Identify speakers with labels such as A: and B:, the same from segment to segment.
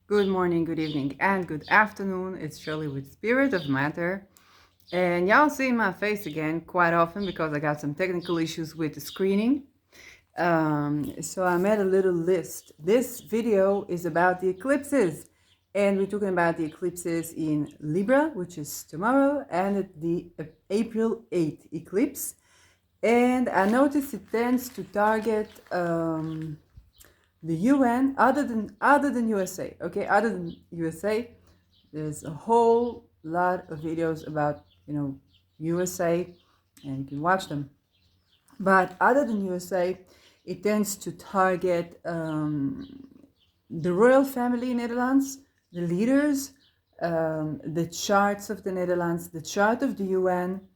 A: Good morning, good evening, and good afternoon. It's Shirley with Spirit of Matter. And y'all see my face again quite often because I got some technical issues with the screening. So I made a little list. This video is about the eclipses. And we're talking about the eclipses in Libra, which is tomorrow, and the April 8th eclipse. And I noticed it tends to target the UN, other than USA, okay, other than USA, there's a whole lot of videos about USA, and you can watch them. But other than USA, it tends to target the royal family in Netherlands, the leaders, the charts of the Netherlands, the chart of the UN,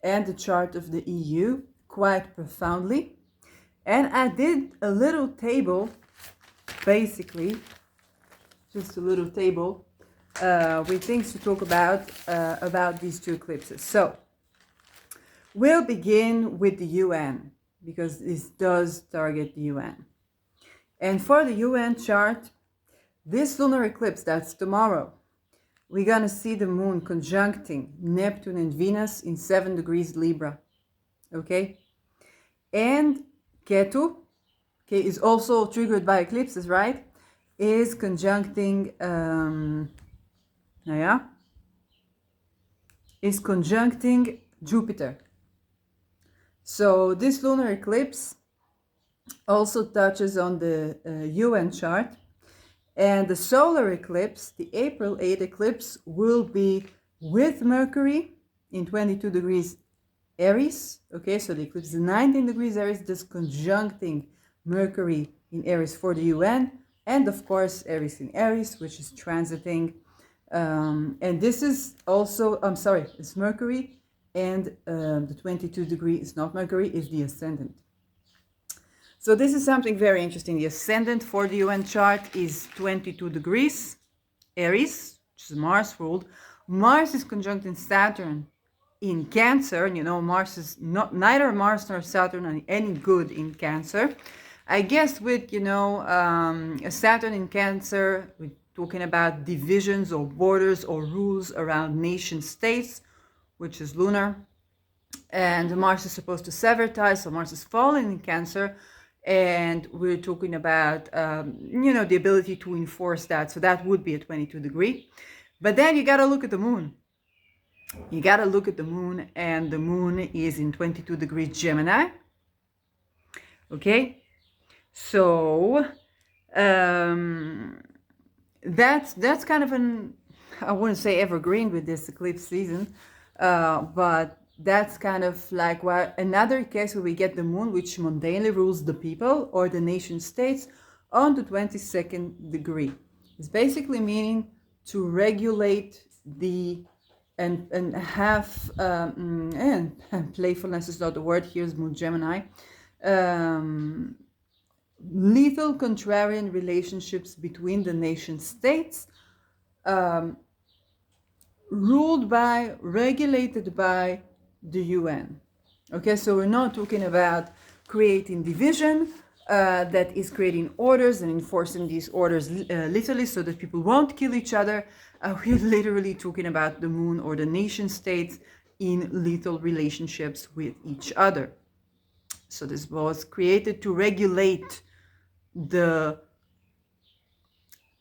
A: and the chart of the EU quite profoundly. And I did a little table, basically, just a little table with things to talk about these two eclipses. So we'll begin with the UN because this does target the UN. And for the UN chart, this lunar eclipse, that's tomorrow, we're going to see the moon conjuncting Neptune and Venus in 7 degrees Libra. Okay? And Ketu, okay, is also triggered by eclipses, right? Is conjuncting, is conjuncting Jupiter. So this lunar eclipse also touches on the UN chart. And the solar eclipse, the April 8 eclipse, will be with Mercury in 22 degrees Aries. Okay, so the eclipse is 19 degrees Aries, just conjuncting Mercury in Aries for the UN. And of course, Aries in Aries, which is transiting. And this is also, it's Mercury. And the 22 degree is not Mercury, is the ascendant. So this is something very interesting. The ascendant for the UN chart is 22 degrees Aries, which is Mars ruled. Mars is conjuncting Saturn in Cancer. And you know, Mars is neither Mars nor Saturn are any good in Cancer. I guess with, a Saturn in Cancer, we're talking about divisions or borders or rules around nation states, which is lunar. And Mars is supposed to sever ties, so Mars is falling in Cancer. And we're talking about, the ability to enforce that. So that would be a 22 degree. But then you got to look at the moon. You got to look at the moon, and the moon is in 22 degrees Gemini. Okay. So that's kind of I wouldn't say evergreen with this eclipse season, but that's kind of like another case where we get the moon, which mundanely rules the people or the nation states on the 22nd degree. It's basically meaning to regulate and have, and playfulness is not the word, here's Moon Gemini, lethal contrarian relationships between the nation states, regulated by the UN. Okay, so we're not talking about creating division that is creating orders and enforcing these orders literally so that people won't kill each other. We're literally talking about the moon or the nation states in lethal relationships with each other. So this was created to regulate the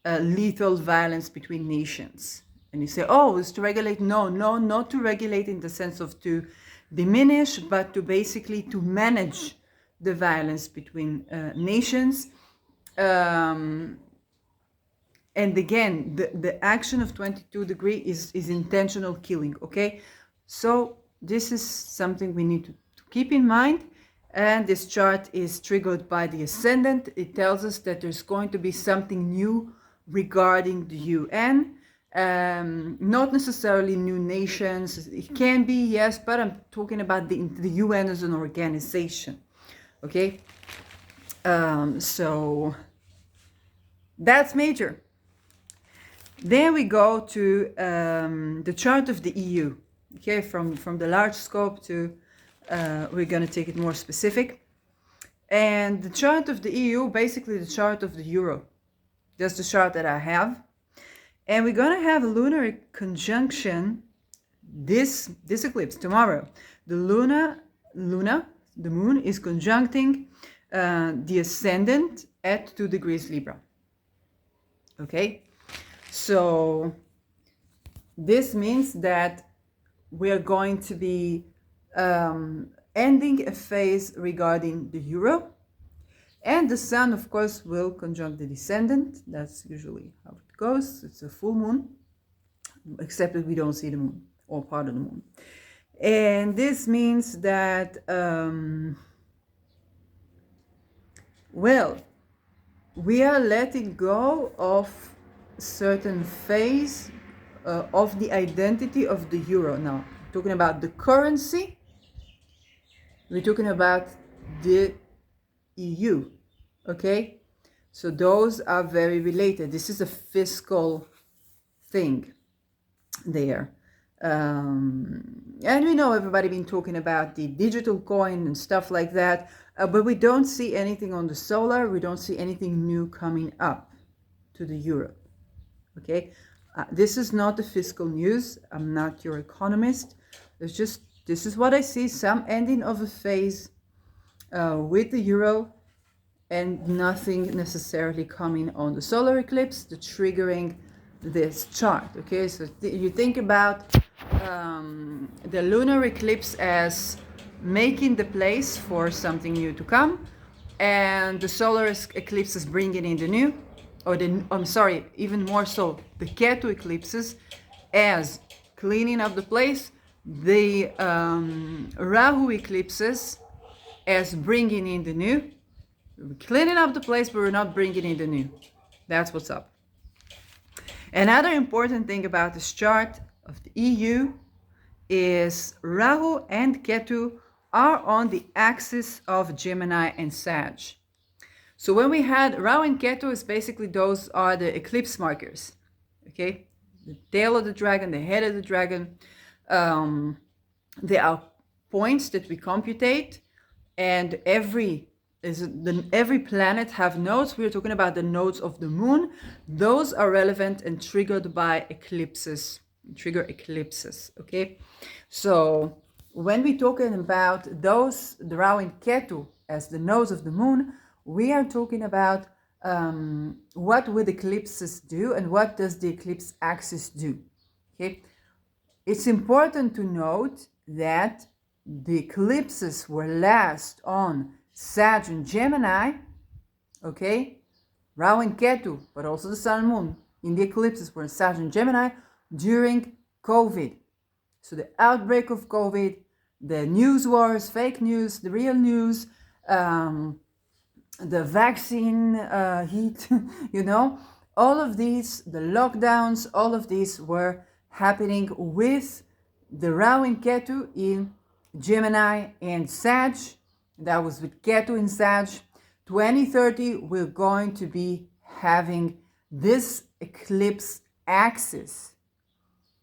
A: lethal violence between nations. And you say, oh, it's to regulate. No, not to regulate in the sense of to diminish, but to basically to manage the violence between nations. And again, the action of 22 degree is intentional killing, okay? So this is something we need to keep in mind. And this chart is triggered by the ascendant. It tells us that there's going to be something new regarding the UN. Not necessarily new nations. It can be, yes, but I'm talking about the UN as an organization. Okay? So that's major. Then we go to the chart of the EU. Okay, from the large scope to we're going to take it more specific. And the chart of the EU, basically the chart of the euro. That's the chart that I have. And we're going to have a lunar conjunction this eclipse tomorrow. The moon is conjuncting the ascendant at 2 degrees Libra. Okay, so this means that we are going to be ending a phase regarding the euro, and the sun, of course, will conjunct the descendant. That's usually how it goes. It's a full moon, except that we don't see the moon or part of the moon. And this means that, well, we are letting go of certain phase of the identity of the euro. Now, talking about the currency, we're talking about the EU, okay? So those are very related. This is a fiscal thing there. And we know everybody been talking about the digital coin and stuff like that, but we don't see anything on the solar. We don't see anything new coming up to the euro, okay? This is not the fiscal news. I'm not your economist. It's just, this is what I see, some ending of a phase with the euro, and nothing necessarily coming on the solar eclipse, the triggering this chart, okay? So you think about the lunar eclipse as making the place for something new to come, and the solar eclipse is bringing in the new, or the, I'm sorry, even more so, the Ketu eclipses as cleaning up the place, the Rahu eclipses as bringing in the new. We're cleaning up the place, but we're not bringing in the new. That's what's up. Another important thing about this chart of the EU is Rahu and Ketu are on the axis of Gemini and Sag. So when we had Rahu and Ketu, is basically those are the eclipse markers, okay? The tail of the dragon, the head of the dragon. There are points that we computate, and every planet have nodes. We're talking about the nodes of the moon. Those are relevant and triggered by eclipses, trigger eclipses, okay? So when we're talking about those, the Rahu and Ketu as the nodes of the moon, we are talking about what would eclipses do and what does the eclipse axis do, okay? It's important to note that the eclipses were last on Sag and Gemini, okay? Rahu and Ketu, but also the Sun and Moon in the eclipses were Sag and Gemini during COVID. So the outbreak of COVID, the news wars, fake news, the real news, the vaccine heat, you know, all of these, the lockdowns, all of these were happening with the Rahu and Ketu in Gemini and Sag. That was with Ketu in Sag. 2030, we're going to be having this eclipse axis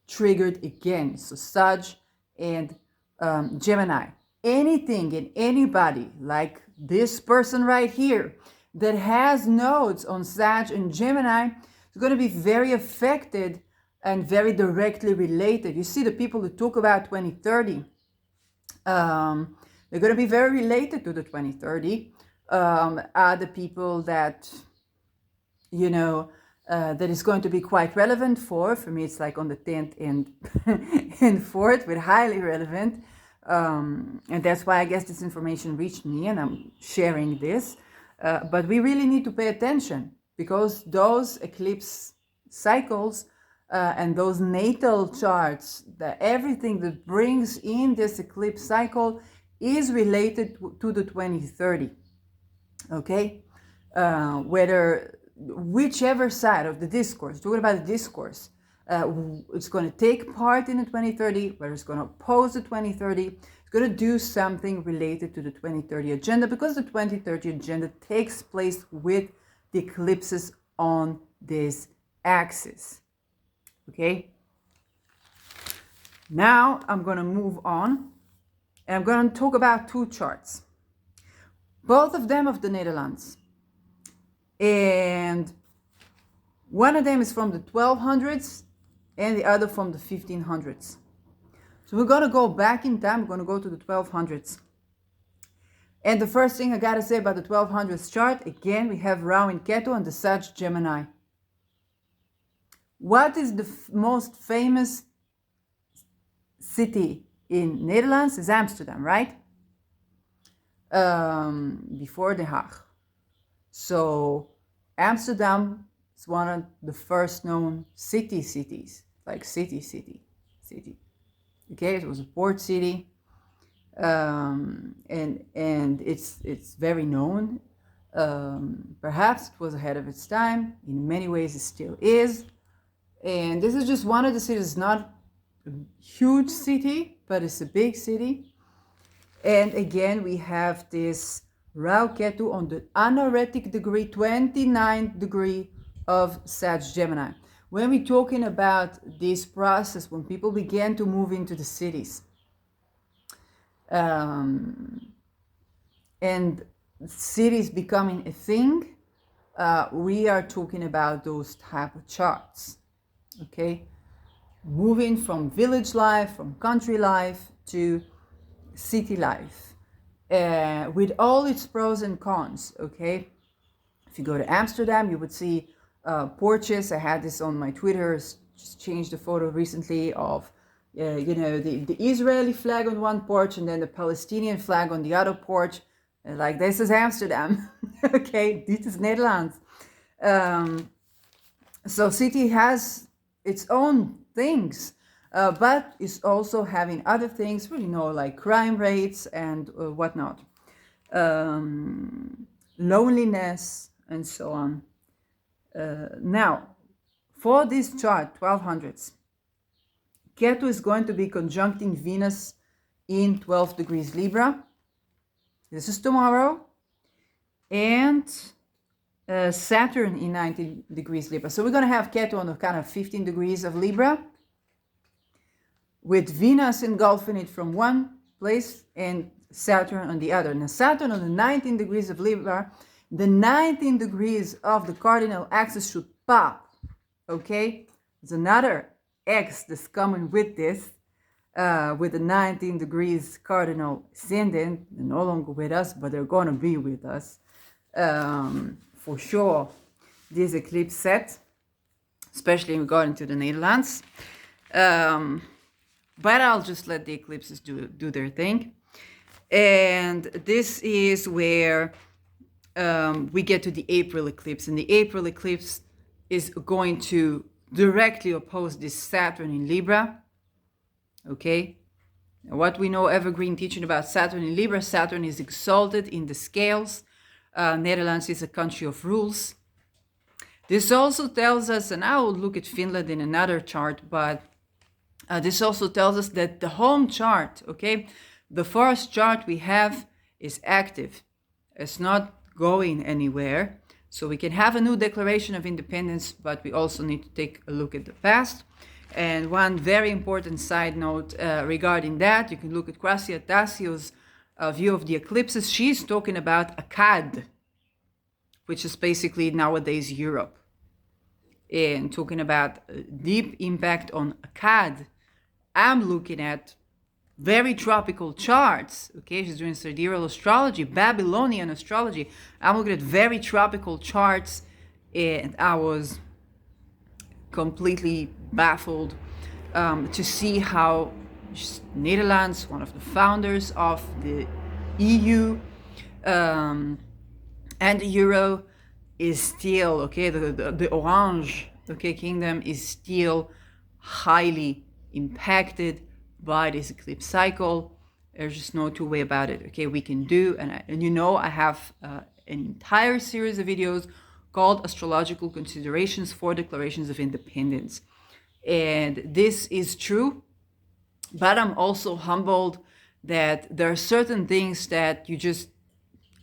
A: triggered again. So Sag and Gemini. Anything and anybody like this person right here that has nodes on Sag and Gemini is going to be very affected and very directly related. You see, the people who talk about 2030, they're going to be very related to the 2030. Are the people that, you know, that is going to be quite relevant for. For me, it's like on the 10th and, and 4th, but highly relevant. And that's why I guess this information reached me and I'm sharing this. But we really need to pay attention, because those eclipse cycles and those natal charts, that everything that brings in this eclipse cycle is related to the 2030. Okay? Whichever side of the discourse, talking about the discourse, it's going to take part in the 2030, whether it's going to oppose the 2030, it's going to do something related to the 2030 agenda, because the 2030 agenda takes place with the eclipses on this axis. Okay? Now I'm going to move on, and I'm going to talk about two charts, both of them of the Netherlands. And One of them is from the 1200s and the other from the 1500s. So we're going to go back in time. We're going to go to the 1200s. And the first thing I got to say about the 1200s chart, again, we have Rahu and Ketu and the Sag Gemini. What is the most famous city in Netherlands? Is Amsterdam, right? Before The Hague. So Amsterdam is one of the first known cities, like city. Okay, it was a port city, and it's very known. Perhaps it was ahead of its time. In many ways, it still is. And this is just one of the cities. It's not a huge city, but it's a big city. And again, we have this Rahu Ketu on the anaretic degree, 29th degree of Sag Gemini. When we're talking about this process, when people began to move into the cities, and cities becoming a thing, we are talking about those type of charts, okay? Moving from village life, from country life to city life, with all its pros and cons, okay? If you go to Amsterdam, you would see porches. I had this on my Twitter, just changed the photo recently of, the Israeli flag on one porch and then the Palestinian flag on the other porch. Like, this is Amsterdam, okay? This is Netherlands. So city has its own things, but it's also having other things, like crime rates and whatnot, loneliness, and so on. Now, for this chart, 1200s, Ketu is going to be conjuncting Venus in 12 degrees Libra. This is tomorrow. And Saturn in 19 degrees Libra. So we're going to have Ketu on the kind of 15 degrees of Libra, with Venus engulfing it from one place and Saturn on the other. Now, Saturn on the 19 degrees of Libra, the 19 degrees of the cardinal axis should pop, okay? There's another X that's coming with this, with the 19 degrees cardinal ascendant. They're no longer with us, but they're going to be with us, for sure, this eclipse set, especially in regard to the Netherlands. But I'll just let the eclipses do their thing. And this is where we get to the April eclipse. And the April eclipse is going to directly oppose this Saturn in Libra. Okay? Now, what we know, evergreen teaching about Saturn in Libra, Saturn is exalted in the scales. Netherlands is a country of rules. This also tells us, and I will look at Finland in another chart, but this also tells us that the home chart, okay, the first chart we have is active. It's not going anywhere. So we can have a new declaration of independence, but we also need to take a look at the past. And one very important side note regarding that, you can look at Gracia Tassio's view of the eclipses. She's talking about Akkad, which is basically nowadays Europe, and talking about deep impact on Akkad. I'm looking at very tropical charts, okay? She's doing sidereal astrology, Babylonian astrology. I'm looking at very tropical charts, and I was completely baffled to see how Netherlands, one of the founders of the EU and the Euro, is still, okay, the Orange, okay, kingdom is still highly impacted by this eclipse cycle. There's just no two way about it. Okay, we can do, and I have an entire series of videos called Astrological Considerations for Declarations of Independence. And this is true, but I'm also humbled that there are certain things that you just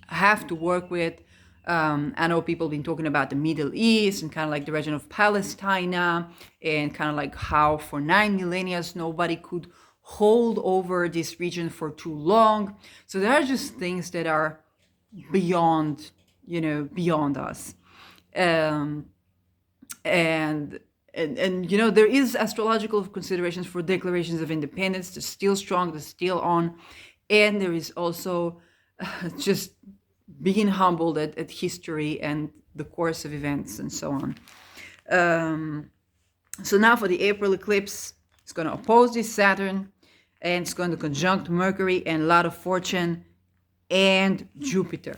A: have to work with. I know people have been talking about the Middle East and kind of like the region of Palestine, and kind of like how for 9 millennia nobody could hold over this region for too long. So there are just things that are beyond us. and you know, there is astrological considerations for declarations of independence. They're still strong, they're still on. And there is also just being humbled at history and the course of events and so on. So now for the April eclipse, it's going to oppose this Saturn, and it's going to conjunct Mercury and a lot of fortune and Jupiter.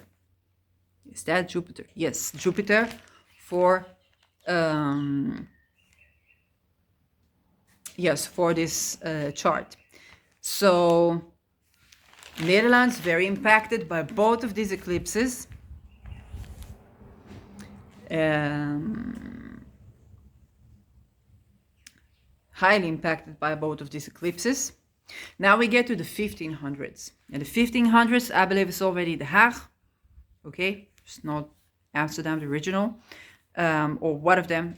A: Is that Jupiter? Yes, Jupiter for for this chart. So Netherlands very impacted by both of these eclipses. Highly impacted by both of these eclipses. Now we get to the 1500s. And the 1500s, I believe, is already The Hague. Okay, it's not Amsterdam, the original, or one of them.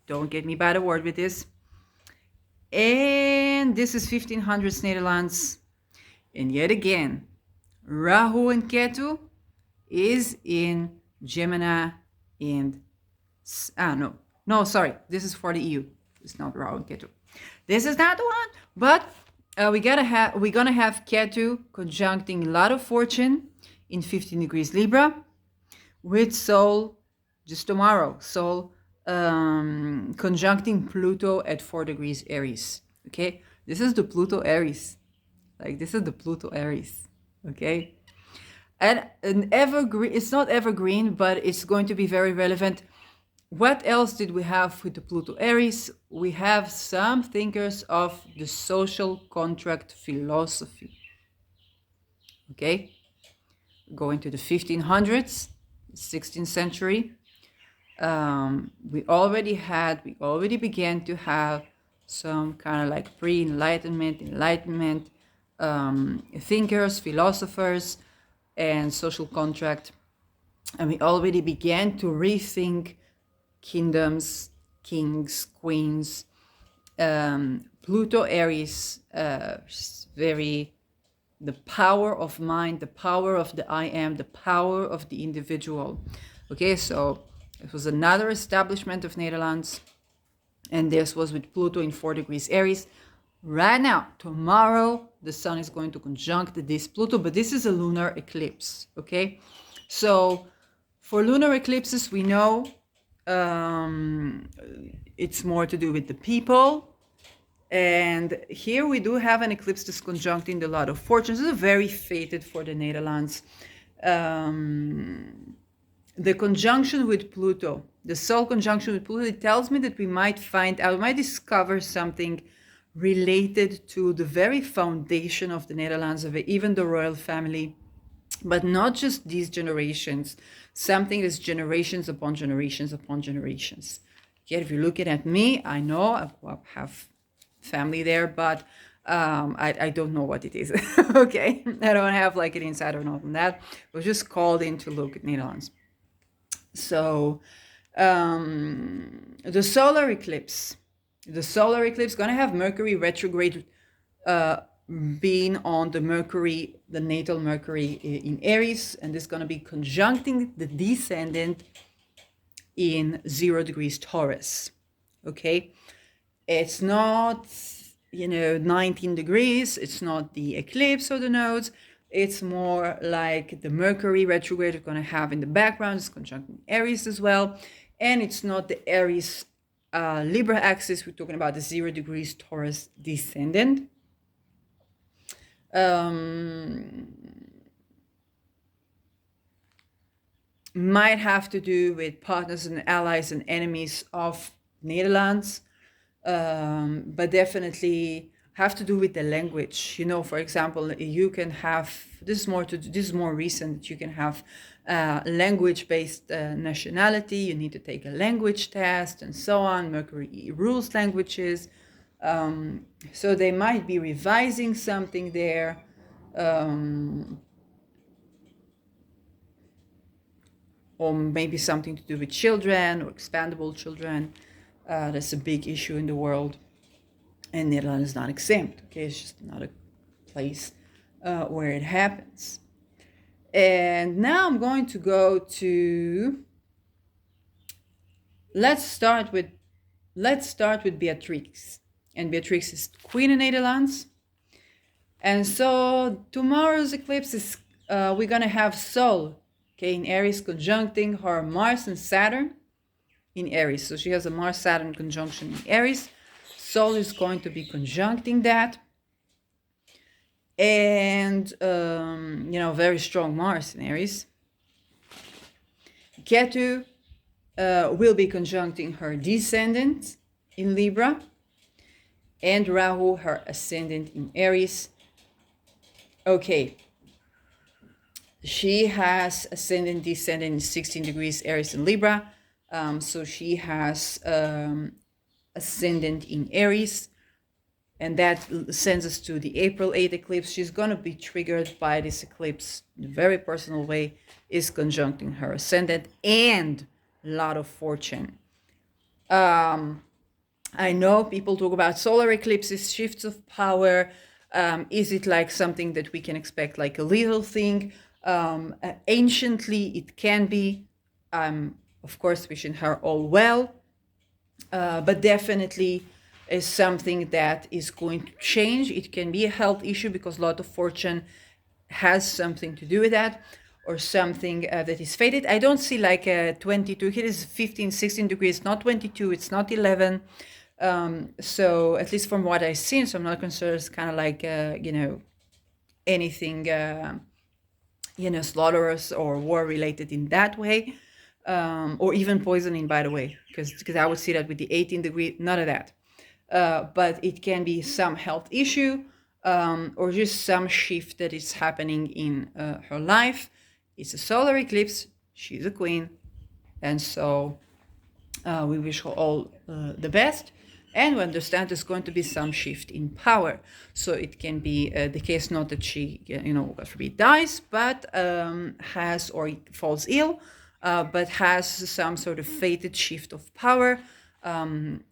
A: Don't get me by the word with this. And this is 1500s Netherlands. And yet again, Rahu and Ketu is in Gemini and... sorry, this is for the EU. It's not Rahu and Ketu. This is not the one, but we're gonna have Ketu conjuncting a lot of fortune in 15 degrees Libra with Sol just tomorrow. Sol conjuncting Pluto at 4 degrees Aries. Okay, this is the Pluto Aries. Like, this is the Pluto Aries. Okay, and an evergreen. It's not evergreen, but it's going to be very relevant. What else did we have with the Pluto Aries? We have some thinkers of the social contract philosophy. Okay, going to the 1500s, 16th century. We already began to have some kind of like pre-enlightenment, enlightenment thinkers, philosophers, and social contract. And we already began to rethink kingdoms, kings, queens. Pluto Aries, the power of mind, the power of the I am, the power of the individual. Okay, so it was another establishment of Netherlands, and this was with Pluto in 4 degrees Aries. Right now, tomorrow, the sun is going to conjunct this Pluto, but this is a lunar eclipse. Okay, so for lunar eclipses, we know it's more to do with the people. And here we do have an eclipse that's conjuncting the lot of fortunes. This is very fated for the Netherlands. The conjunction with Pluto, the Sol conjunction with Pluto, it tells me that we might discover something related to the very foundation of the Netherlands, of even the royal family, but not just these generations, something that's generations upon generations upon generations. Okay, if you're looking at me, I know I have family there, but I don't know what it is. Okay, I don't have like an insider note on that. I was just called in to look at Netherlands. So the solar eclipse gonna have Mercury retrograde being on the natal Mercury in Aries, and this is gonna be conjuncting the descendant in 0 degrees Taurus. Okay, it's not 19 degrees, it's not the eclipse or the nodes. It's more like the Mercury retrograde we're going to have in the background. It's conjuncting Aries as well. And it's not the Aries Libra axis. We're talking about the 0 degrees Taurus descendant. Might have to do with partners and allies and enemies of Netherlands. But definitely have to do with the language. For example, you can have, this is more recent, you can have language-based nationality. You need to take a language test and so on. Mercury rules languages. So they might be revising something there. Or maybe something to do with children or expandable children. That's a big issue in the world. And Netherlands is not exempt. Okay, it's just not a place where it happens. And now I'm going to go to let's start with Beatrix. And Beatrix is Queen in Netherlands. And so tomorrow's eclipse is we're gonna have Sol, okay, in Aries conjuncting her Mars and Saturn in Aries. So she has a Mars Saturn conjunction in Aries. Sol is going to be conjuncting that. And very strong Mars in Aries. Ketu will be conjuncting her descendant in Libra, and Rahu her ascendant in Aries. Okay, she has ascendant descendant in 16 degrees Aries and Libra, so she has ascendant in Aries, and that sends us to the April 8th eclipse. She's going to be triggered by this eclipse in a very personal way, is conjuncting her ascendant and lot of fortune. I know people talk about solar eclipses, shifts of power. Is it like something that we can expect, like a little thing? Anciently, it can be. Of course, wishing her all well, but definitely is something that is going to change. It can be a health issue because a lot of fortune has something to do with that, or something that is faded. I don't see like a 22. Here is 15, 16 degrees, not 22. It's not 11. So at least from what I've seen, so I'm not concerned. It's kind of like anything slaughterous or war related in that way, or even poisoning, by the way, because I would see that with the 18 degree, none of that. But it can be some health issue, or just some shift that is happening in her life. It's a solar eclipse. She's a queen, and so we wish her all the best. And we understand there's going to be some shift in power. So it can be the case, not that she, God forbid, dies, but has or falls ill, but has some sort of fated shift of power,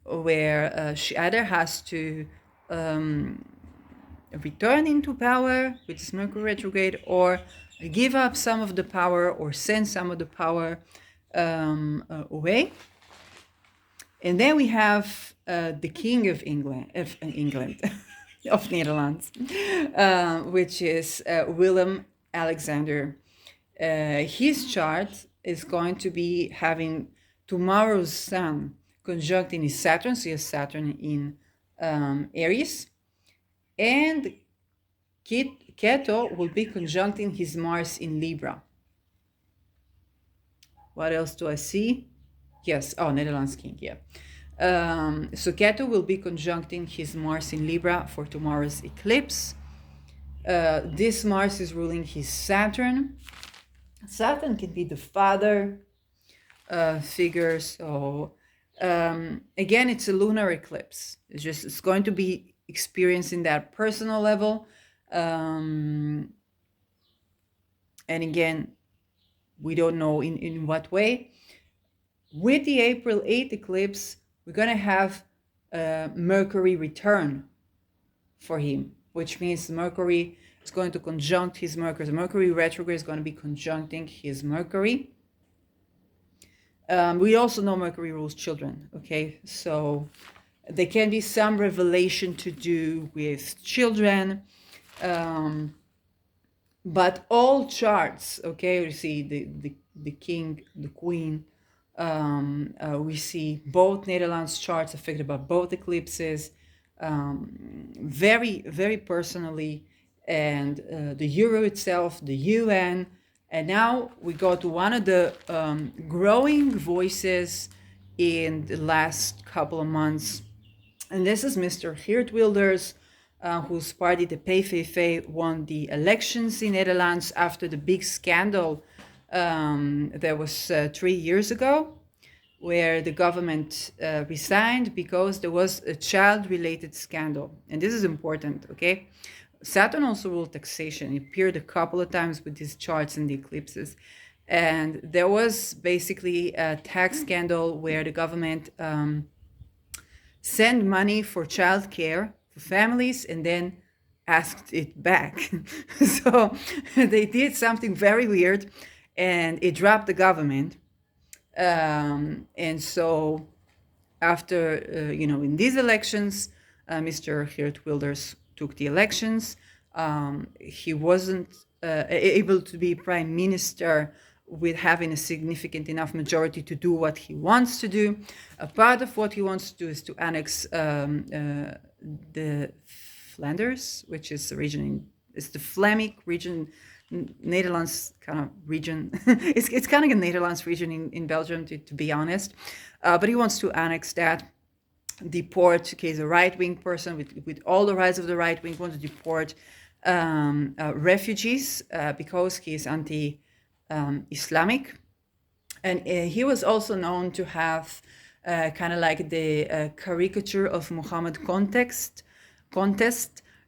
A: where she either has to return into power, which is Mercury retrograde, or give up some of the power or send some of the power away. And then we have the King of England, of Netherlands, which is Willem Alexander. His chart is going to be having tomorrow's Sun conjuncting his Saturn, so he has Saturn in Aries, and Keto will be conjuncting his Mars in Libra. What else do I see? Yes, Netherlands King, yeah. So Ketu will be conjuncting his Mars in Libra for tomorrow's eclipse. This Mars is ruling his Saturn. Saturn can be the father figure. So again, it's a lunar eclipse. It's going to be experienced in that personal level. And again, we don't know in what way. With the April 8th eclipse, we're going to have Mercury return for him, which means Mercury is going to conjunct his Mercury. The Mercury retrograde is going to be conjuncting his Mercury. We also know Mercury rules children, okay? So there can be some revelation to do with children. But all charts, okay, we see the king, the queen, we see both Netherlands charts affected by both eclipses, very, very personally, and the Euro itself, the UN. And now we go to one of the growing voices in the last couple of months. And this is Mr. Geert Wilders, whose party, the PVV, won the elections in Netherlands after the big scandal that was 3 years ago, where the government resigned because there was a child-related scandal. And this is important, okay? Saturn also ruled taxation. It appeared a couple of times with these charts and the eclipses. And there was basically a tax scandal where the government sent money for childcare for families and then asked it back. So they did something very weird and it dropped the government. And so after, in these elections, Mr. Geert Wilders took the elections. He wasn't able to be prime minister with having a significant enough majority to do what he wants to do. A part of what he wants to do is to annex the Flanders, which is a region it's the Flemish region, Netherlands kind of region. it's kind of a Netherlands region in Belgium, to be honest. But he wants to annex that, deport, okay, he's a right-wing person with all the rights of the right wing, wants to deport refugees because he is anti-Islamic. And he was also known to have kind of like the caricature of Muhammad contest.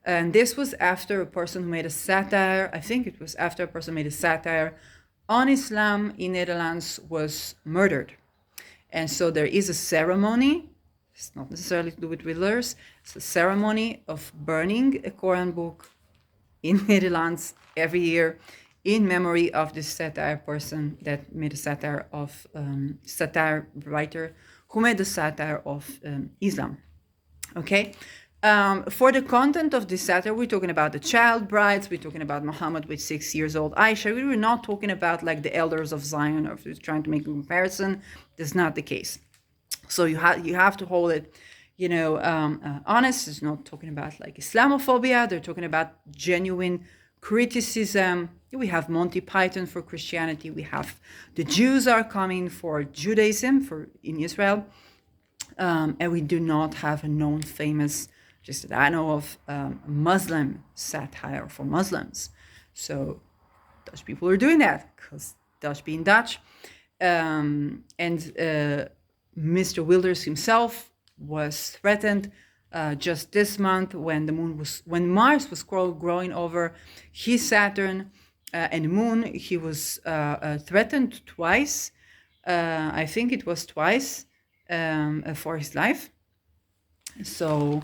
A: And this was after a person who made a satire, I think it was after a person made a satire on Islam in Netherlands was murdered. And so there is a ceremony, it's not necessarily to do with Wilders, it's a ceremony of burning a Quran book in Netherlands every year in memory of this satire person that made a satire of, satire writer who made a satire of Islam. Okay? For the content of this satire, we're talking about the child brides, we're talking about Muhammad with 6 years old Aisha. We were not talking about like the elders of Zion, or if you're trying to make a comparison. That's not the case. So you have to hold it, honest. It's not talking about like Islamophobia. They're talking about genuine criticism. We have Monty Python for Christianity. We have the Jews are coming for Judaism in Israel. And we do not have a known famous, just that I know of, Muslim satire for Muslims. So Dutch people are doing that because Dutch being Dutch. And Mr. Wilders himself was threatened just this month when Mars was growing over his Saturn and the moon. He was threatened twice. I think it was twice for his life. So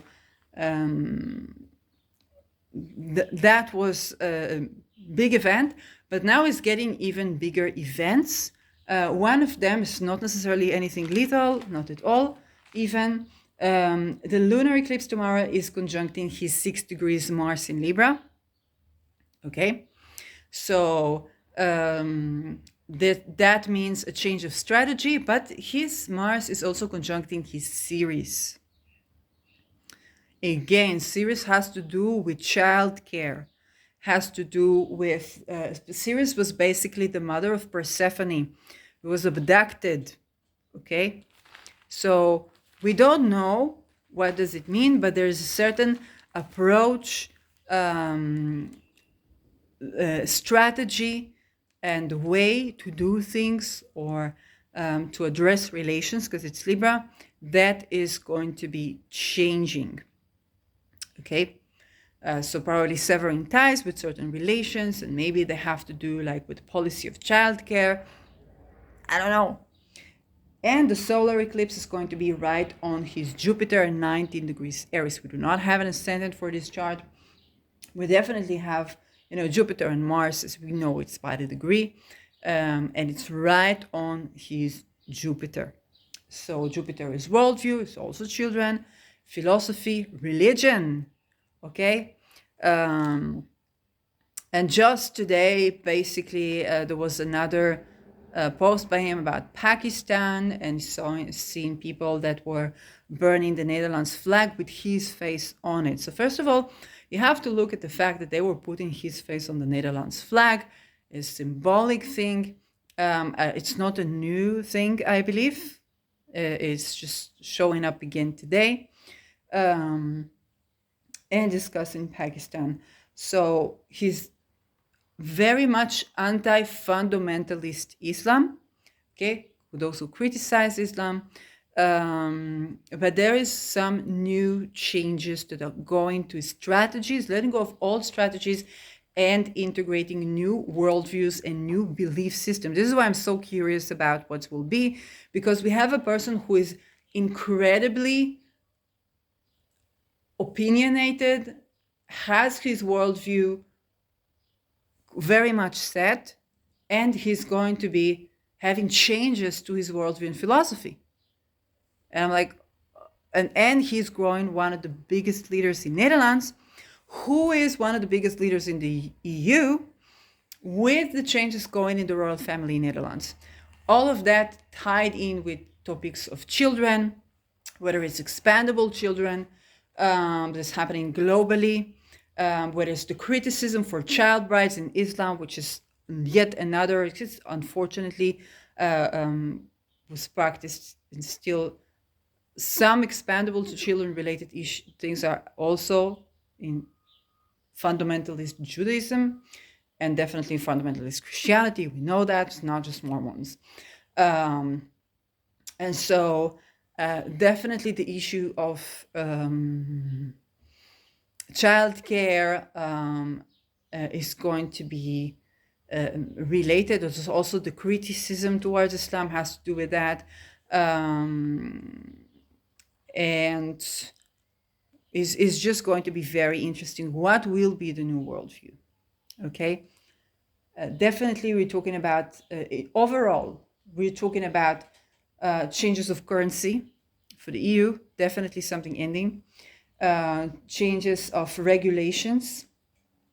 A: that was a big event, but now it's getting even bigger events. One of them is not necessarily anything lethal, not at all even. The lunar eclipse tomorrow is conjuncting his 6 degrees Mars in Libra. Okay, so that means a change of strategy, but his Mars is also conjuncting his Ceres. Again, Ceres has to do with childcare, has to do with, Ceres was basically the mother of Persephone, who was abducted, okay? So we don't know what does it mean, but there's a certain approach, strategy, and way to do things, or to address relations, because it's Libra, that is going to be changing. Okay, so probably severing ties with certain relations, and maybe they have to do like with policy of childcare. I don't know. And the solar eclipse is going to be right on his Jupiter, 19 degrees Aries. We do not have an ascendant for this chart. We definitely have, Jupiter and Mars, as we know, it's by the degree, and it's right on his Jupiter. So Jupiter is worldview, it's also children, philosophy, religion, okay? And just today, basically, there was another post by him about Pakistan, and seeing people that were burning the Netherlands flag with his face on it. So first of all, you have to look at the fact that they were putting his face on the Netherlands flag. It's a symbolic thing. It's not a new thing, I believe. It's just showing up again today. And discussing Pakistan. So he's very much anti-fundamentalist Islam, okay, those who criticize Islam. But there is some new changes that are going to strategies, letting go of old strategies and integrating new worldviews and new belief systems. This is why I'm so curious about what will be, because we have a person who is incredibly opinionated, has his worldview very much set, and he's going to be having changes to his worldview and philosophy. And I'm like, and he's growing one of the biggest leaders in Netherlands, who is one of the biggest leaders in the EU, with the changes going in the royal family in Netherlands. All of that tied in with topics of children, whether it's expandable children, that's happening globally, whether it's the criticism for child rights in Islam, which is yet another, it's unfortunately was practiced, and still some expandable to children related things are also in fundamentalist Judaism and definitely fundamentalist Christianity. We know that, it's not just Mormons. And so definitely the issue of childcare is going to be related. There's also the criticism towards Islam has to do with that. And is just going to be very interesting. What will be the new worldview? Okay. Definitely we're talking about, overall, we're talking about changes of currency for the EU, definitely something ending. Changes of regulations,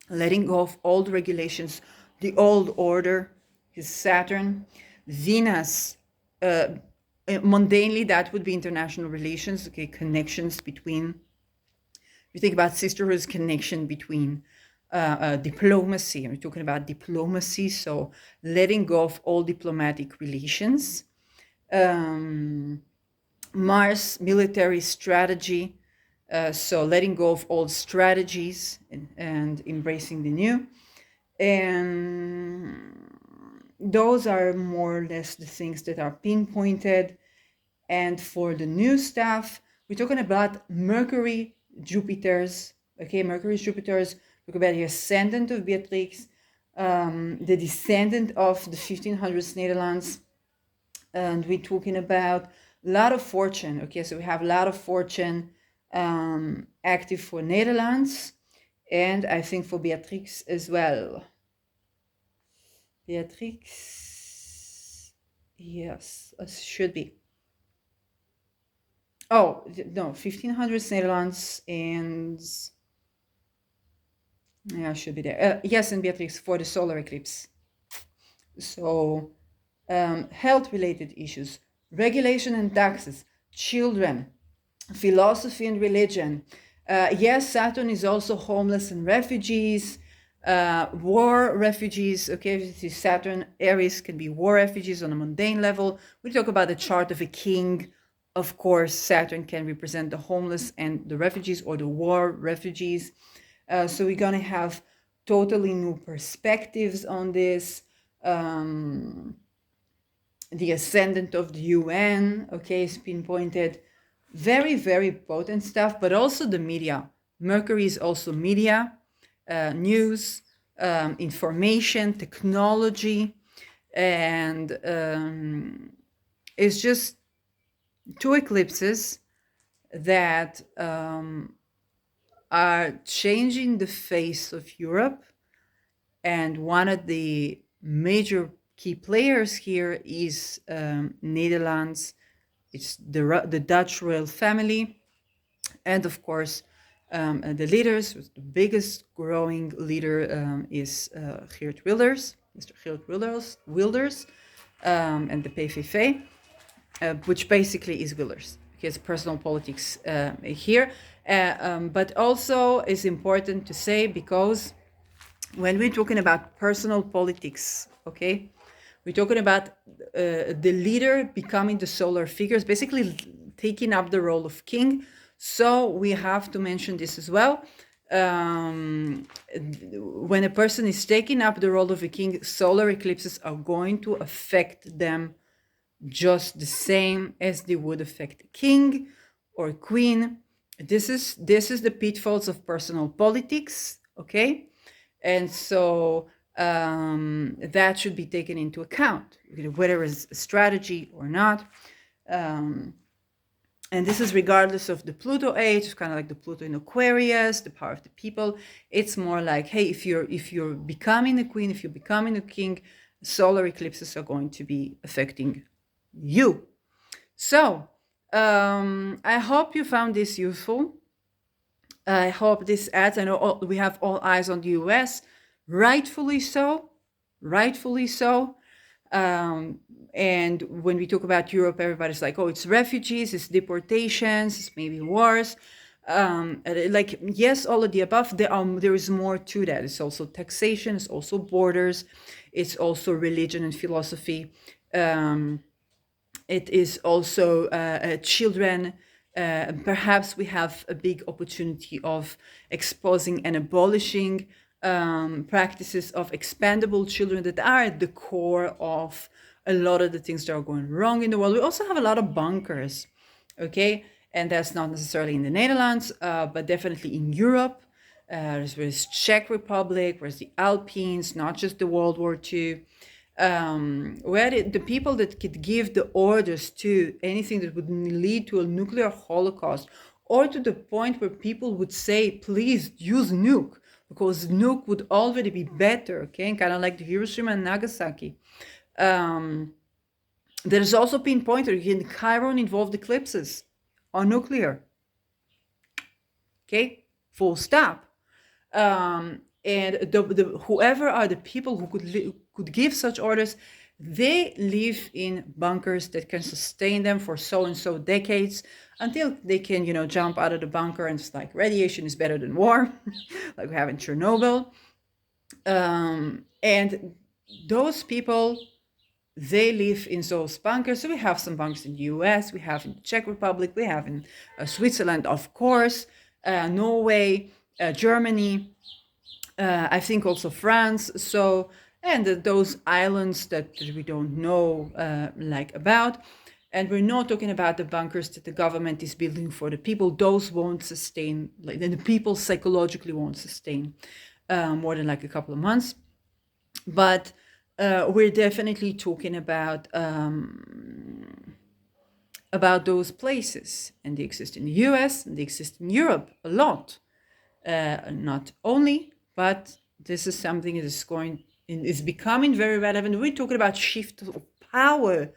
A: letting go of old regulations, the old order is Saturn. Venus, mundanely, that would be international relations, okay, connections between, you think about sisterhood's connection between diplomacy, and we're talking about diplomacy, so letting go of all diplomatic relations. Mars, military strategy, so letting go of old strategies and embracing the new. And those are more or less the things that are pinpointed. And for the new stuff, we're talking about Mercury, Jupiter's, okay, Mercury, Jupiter's, talk about the ascendant of Beatrix, the descendant of the 1500s Netherlands, and we're talking about a lot of fortune, okay, so we have a lot of fortune active for Netherlands, and I think for Beatrix as well. Beatrix, yes, it should be. Oh, no, 1500s Netherlands, and yeah, should be there. Yes, and Beatrix for the solar eclipse. So, health-related issues, regulation and taxes, children, philosophy and religion. Yes, Saturn is also homeless and refugees, war refugees. Okay, Saturn, Aries can be war refugees on a mundane level. We talk about the chart of a king. Of course, Saturn can represent the homeless and the refugees, or the war refugees. So we're going to have totally new perspectives on this. The ascendant of the UN, okay, is pinpointed. Very, very potent stuff, but also the media. Mercury is also media, news, information, technology, and it's just two eclipses that are changing the face of Europe. And one of the major key players here is Netherlands. It's the Dutch royal family, and of course the leaders. The biggest growing leader is Geert Wilders, Mr. Geert Wilders, and the PVV, which basically is Wilders. He has personal politics here, but also is important to say, because when we're talking about personal politics, okay, we're talking about the leader becoming the solar figures, basically taking up the role of king. So we have to mention this as well. When a person is taking up the role of a king, solar eclipses are going to affect them just the same as they would affect a king or a queen. This is the pitfalls of personal politics, okay? And so that should be taken into account, whether it's a strategy or not. And this is regardless of the Pluto age. It's kind of like the Pluto in Aquarius, the power of the people. It's more like, hey, if you're becoming a queen, if you're becoming a king, solar eclipses are going to be affecting you. So I hope you found this useful. I hope this adds. I know we have all eyes on the US, rightfully so, rightfully so. And when we talk about Europe, everybody's like, oh, it's refugees, it's deportations, it's maybe wars. Like, yes, all of the above. There is more to that. It's also taxation, it's also borders, it's also religion and philosophy. It is also children. Perhaps we have a big opportunity of exposing and abolishing practices of expendable children that are at the core of a lot of the things that are going wrong in the world. We also have a lot of bunkers, okay? And that's not necessarily in the Netherlands, but definitely in Europe. There's Czech Republic, there's the Alpines, not just the World War II. Where the people that could give the orders to anything that would lead to a nuclear holocaust, or to the point where people would say, please use nuke, because nuke would already be better, okay? Kind of like the Hiroshima and Nagasaki. There's also pinpointed in Chiron involved eclipses on nuclear. Okay, full stop. And whoever are the people who could give such orders, they live in bunkers that can sustain them for so and so decades until they can, jump out of the bunker and it's like radiation is better than war, like we have in Chernobyl. And those people, they live in those bunkers. So we have some bunkers in the US, we have in the Czech Republic, we have in Switzerland, of course, Norway, Germany, I think also France. So, and those islands that we don't know about. And we're not talking about the bunkers that the government is building for the people. Those won't sustain, the people psychologically won't sustain more than a couple of months. But we're definitely talking about those places, and they exist in the US and they exist in Europe a lot. Not only, but this is something that is becoming very relevant. We're talking about shift of power.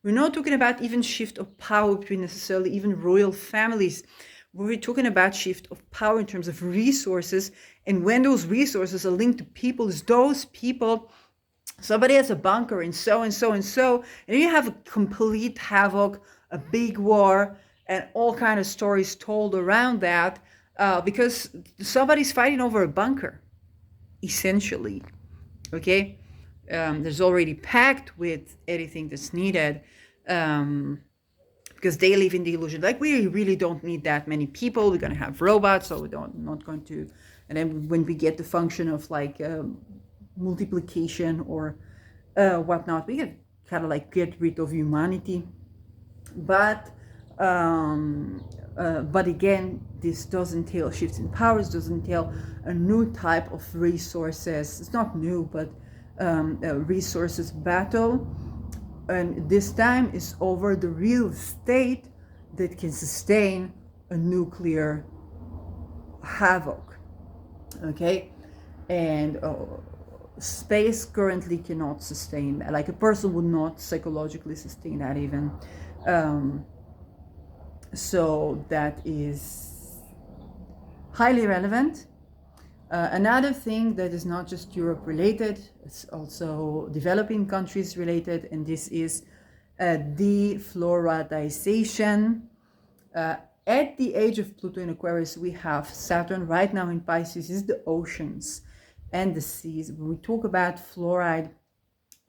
A: We're not talking about even shift of power between necessarily even royal families. We're talking about shift of power in terms of resources. And when those resources are linked to people, is those people, somebody has a bunker and so and so and so, and you have a complete havoc, a big war, and all kind of stories told around that because somebody's fighting over a bunker, essentially. Okay, there's already packed with everything that's needed because they live in the illusion like we really don't need that many people. We're going to have robots, so not going to. And then when we get the function of multiplication or whatnot, we can kind of get rid of humanity. But again, this doesn't entail shifts in powers, doesn't entail a new type of resources. It's not new, but a resources battle. And this time is over the real estate that can sustain a nuclear havoc. Okay? And space currently cannot sustain that. Like a person would not psychologically sustain that even. So that is highly relevant. Another thing that is not just Europe related, it's also developing countries related, and this is defluoridization. At the age of Pluto in Aquarius, we have Saturn. Right now in Pisces is the oceans and the seas. When we talk about fluoride,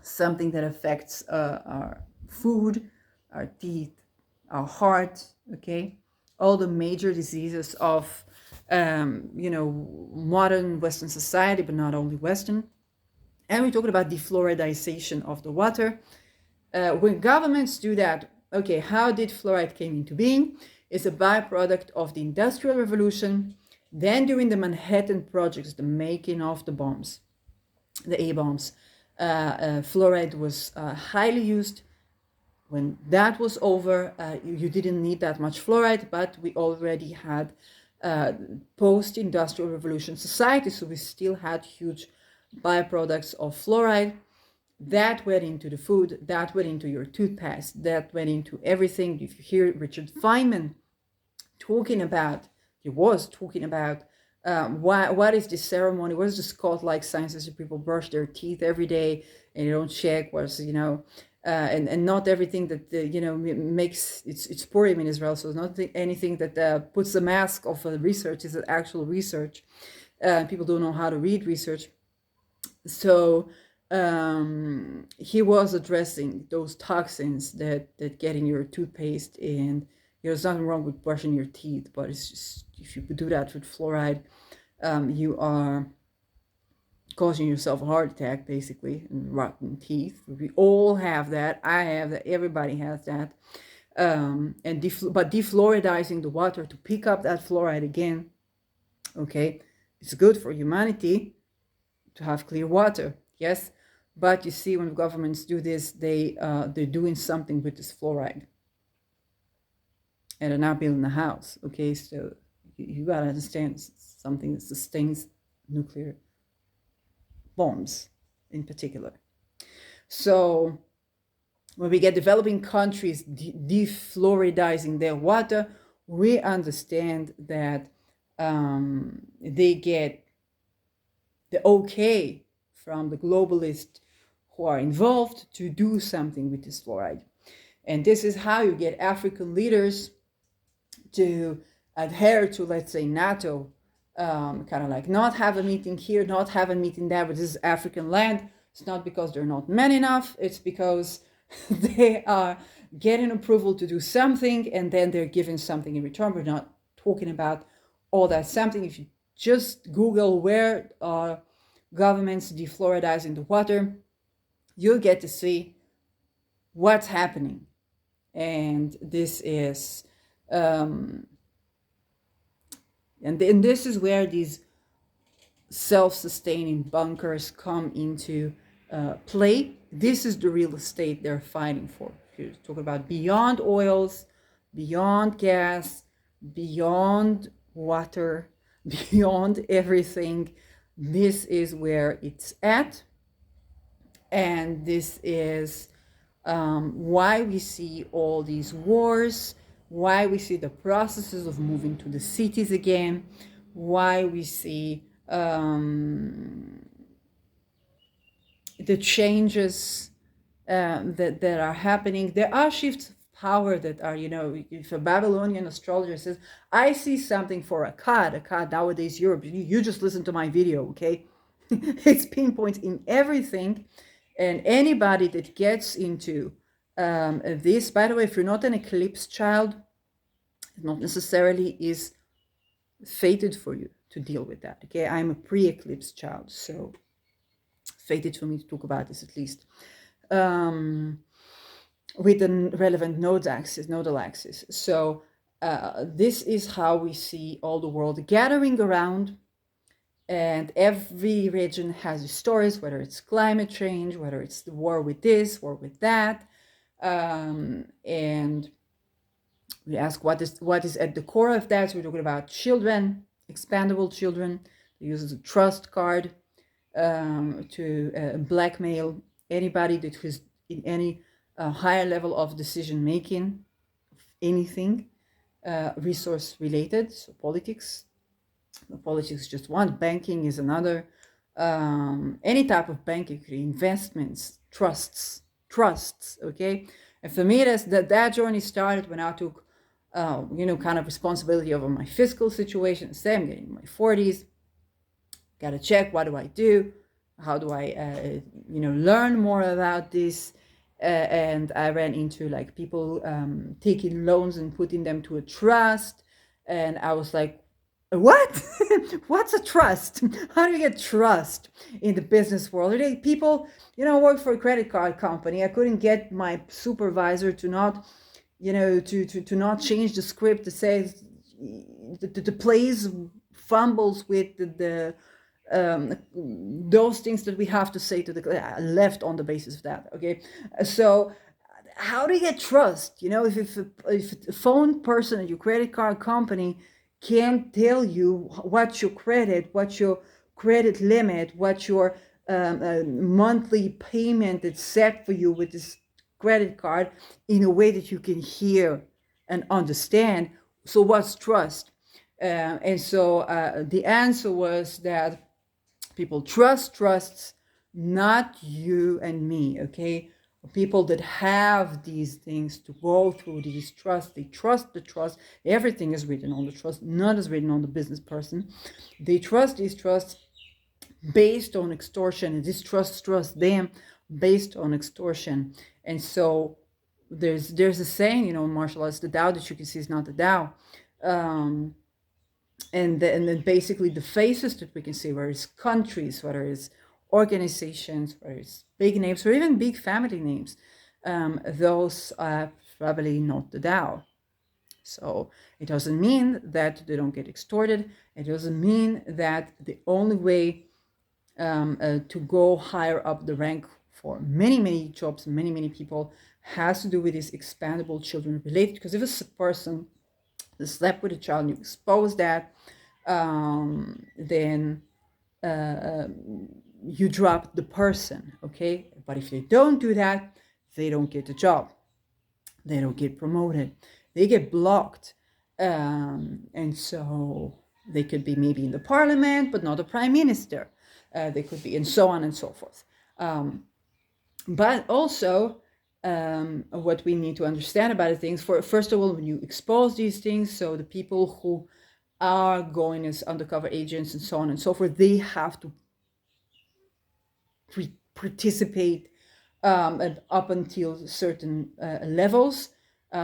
A: something that affects our food, our teeth, our heart, okay? All the major diseases of, modern Western society, but not only Western. And we're talking about defluoridization of the water. When governments do that, okay, how did fluoride came into being? It's a byproduct of the Industrial Revolution. Then during the Manhattan Projects, the making of the bombs, the A-bombs, fluoride was highly used. When that was over, you didn't need that much fluoride, but we already had post-industrial revolution society, so we still had huge byproducts of fluoride. that went into the food, that went into your toothpaste, that went into everything. If you hear Richard Feynman talking about, he was talking about what is this ceremony, what is this called, like sciences where people brush their teeth every day and you don't check what's, and not everything that makes it's Purim in Israel, so it's not anything that puts the mask of research is actual research. People don't know how to read research. So he was addressing those toxins that get in your toothpaste, and there's nothing wrong with brushing your teeth, but it's just, if you do that with fluoride, you are causing yourself a heart attack, basically, and rotten teeth. We all have that. I have that. Everybody has that. But defluoridizing the water to pick up that fluoride again, okay, it's good for humanity to have clear water, yes. But you see, when governments do this, they're doing something with this fluoride, and they're not building a house, okay. So you gotta understand, it's something that sustains nuclear bombs in particular. So when we get developing countries defluoridizing their water, we understand that they get the okay from the globalists who are involved to do something with this fluoride. And this is how you get African leaders to adhere to, let's say, NATO, kind of like not have a meeting here, not have a meeting there, but this is African land. It's not because they're not men enough, it's because they are getting approval to do something, and then they're giving something in return. We're not talking about all that something. If you just Google where are governments defluoridizing the water, you'll get to see what's happening. And this is and this is where these self-sustaining bunkers come into play. This is the real estate they're fighting for. You're talking about beyond oils, beyond gas, beyond water, beyond everything. This is where it's at, and this is why we see all these wars, why we see the processes of moving to the cities again, why we see the changes that are happening. There are shifts of power that are, if a Babylonian astrologer says, I see something for Akkad nowadays Europe, you just listen to my video, okay? It's pinpoint in everything. And anybody that gets into this, by the way, if you're not an eclipse child, it not necessarily is fated for you to deal with that, okay? I'm a pre-eclipse child, so fated for me to talk about this at least. With the relevant nodal axis. So this is how we see all the world gathering around, and every region has its stories, whether it's climate change, whether it's the war with this, war with that, and we ask what is at the core of that. So we're talking about children, expandable children. They use as a trust card to blackmail anybody that is in any higher level of decision making, anything resource related. So politics is just one, banking is another, any type of banking, investments, trusts, okay. And for me, that journey started when I took kind of responsibility over my fiscal situation. Say I'm getting in my 40s, gotta check, what do I do, how do I learn more about this, and I ran into like people taking loans and putting them to a trust, and I was like, what? What's a trust? How do you get trust in the business world? People, work for a credit card company. I couldn't get my supervisor to not, to not change the script that says the plays fumbles with the those things that we have to say to the left on the basis of that. Okay, so how do you get trust? If a phone person at your credit card company can't tell you what's your credit limit, what your monthly payment that's set for you with this credit card in a way that you can hear and understand. So what's trust? And so the answer was that people trusts not you and me, okay? People that have these things to go through these trusts, they trust the trust. Everything is written on the trust, none is written on the business person. They trust these trusts based on extortion, and these trusts trust them based on extortion. And so there's a saying, in martial arts, the Tao that you can see is not the Tao. And then basically the faces that we can see, whether it's countries, whether it's organizations, whether it's big names or even big family names, those are probably not the Tao. So it doesn't mean that they don't get extorted. It doesn't mean that the only way to go higher up the rank for many jobs, many people, has to do with these expandable children related. Because if it's a person that slept with a child and you expose that, then you drop the person, okay? But if they don't do that, they don't get the job. They don't get promoted. They get blocked. And so they could be maybe in the parliament, but not a prime minister. They could be, and so on and so forth. But also, what we need to understand about the things, first of all, when you expose these things, so the people who are going as undercover agents and so on and so forth, they have to participate up until certain levels.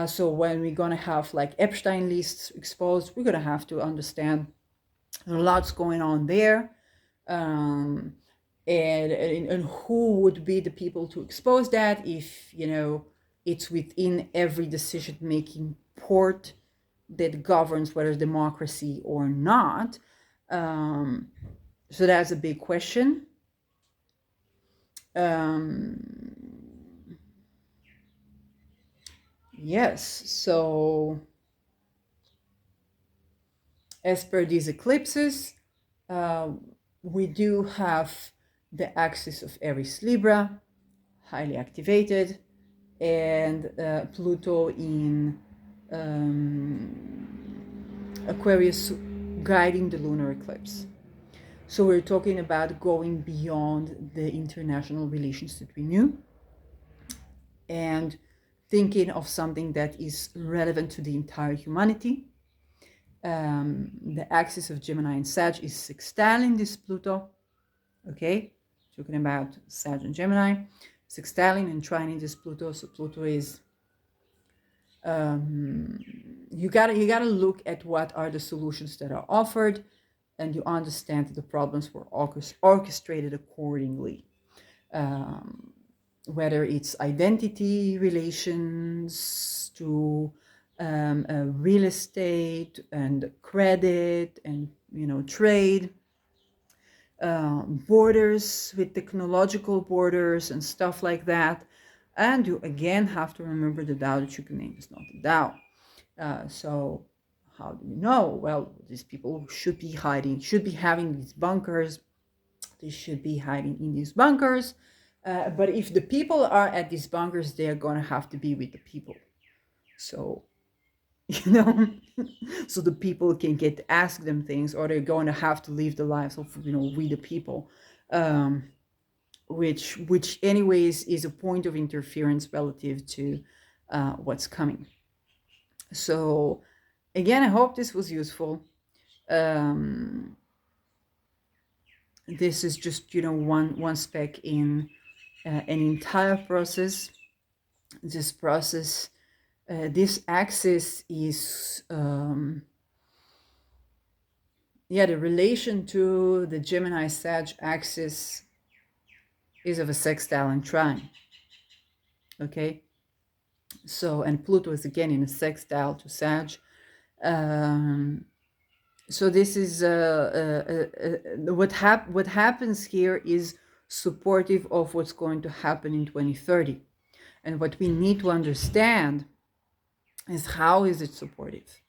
A: So when we're going to have like Epstein lists exposed, we're going to have to understand lots going on there. And who would be the people to expose that if, it's within every decision-making port that governs whether democracy or not. So that's a big question. Yes, so as per these eclipses, we do have the axis of Aries Libra highly activated, and Pluto in Aquarius guiding the lunar eclipse. So we're talking about going beyond the international relations that we knew and thinking of something that is relevant to the entire humanity. The axis of Gemini and Sag is sextiling this Pluto, okay? Talking about Sag and Gemini, sextiling and trining this Pluto. So Pluto is, you gotta look at what are the solutions that are offered, and you understand that the problems were orchestrated accordingly. Whether it's identity relations to real estate and credit and trade, borders with technological borders and stuff like that. And you again have to remember the Tao that you can name is not the Tao. So how do we know? Well, these people should be having these bunkers. They should be hiding in these bunkers. But if the people are at these bunkers, they are going to have to be with the people. So, so the people can get to ask them things, or they're going to have to live the lives of, we the people, which anyways is a point of interference relative to what's coming. So, again, I hope this was useful. This is just, one speck in an entire process. This process, this axis is, the relation to the Gemini-Sag axis is of a sextile and trine. Okay? So, and Pluto is again in a sextile to Sag. So this is what happens here is supportive of what's going to happen in 2030. And what we need to understand is how is it supportive?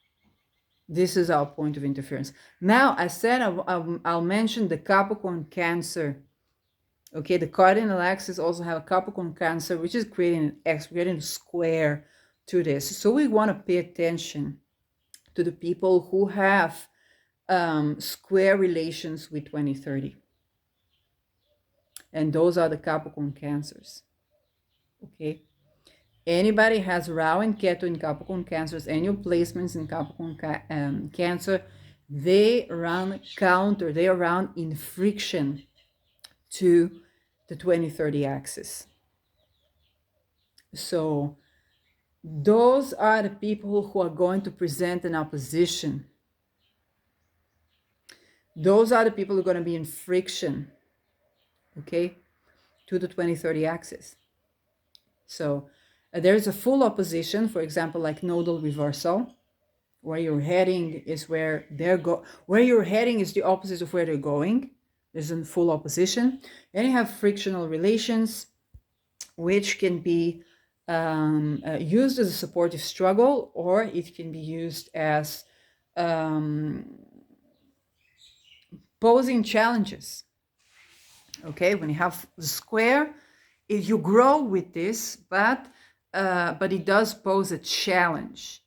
A: This is our point of interference. Now, I said I'll mention the Capricorn Cancer Okay, the cardinal axis also have a Capricorn Cancer, which is creating an X, creating a square to this. So we want to pay attention to the people who have square relations with 2030. And those are the Capricorn Cancers. Okay. Anybody has Rahu and Ketu in Capricorn Cancers, and your placements in Capricorn Cancer, they run counter, they run in friction to the 2030 axis. So those are the people who are going to present an opposition. Those are the people who are going to be in friction, okay, to the 2030 axis. So there's a full opposition, for example, like nodal reversal. Where you're heading is where where you're heading is the opposite of where they're going. There's a full opposition. Then you have frictional relations, which can be used as a supportive struggle, or it can be used as posing challenges. Okay, when you have the square, you grow with this, but it does pose a challenge.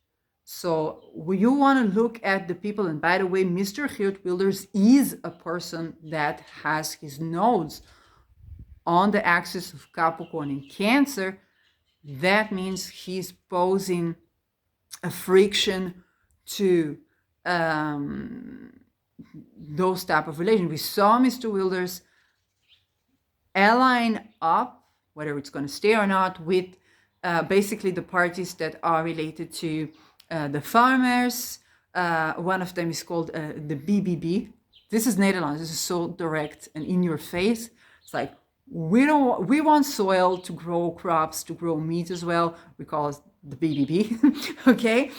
A: So you want to look at the people, and by the way, Mr. Geert Wilders is a person that has his nodes on the axis of Capricorn and Cancer. That means he's posing a friction to those type of relations. We saw Mr. Wilders align up, whether it's going to stay or not, with basically the parties that are related to the farmers. One of them is called the BBB. This is Netherlands. This is so direct and in your face. It's like, we want soil to grow crops, to grow meat as well. We call it the BBB. Okay.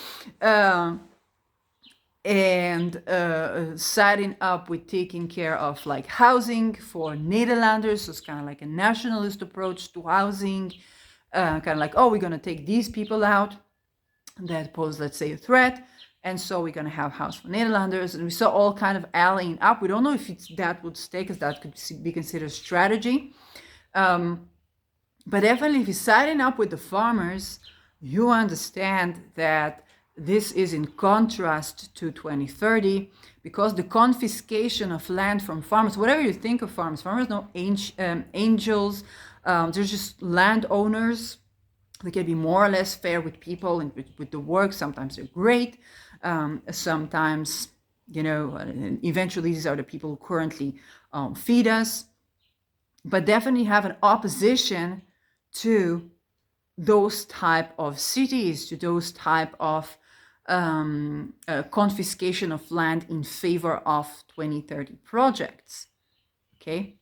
A: And siding up with taking care of like housing for Nederlanders. So it's kind of like a nationalist approach to housing, kind of like, oh, we're going to take these people out that pose, let's say, a threat, and so we're going to have house for Nederlanders. And we saw all kind of allying up. We don't know if that would stay, because that could be considered strategy, but definitely if you're siding up with the farmers, you understand that this is in contrast to 2030, because the confiscation of land from farmers, whatever you think of farmers, farmers are no angels. They're just landowners. They can be more or less fair with people and with the work. Sometimes they're great. Sometimes, eventually these are the people who currently feed us. But definitely have an opposition to those type of cities, to those type of confiscation of land in favor of 2030 projects. Okay.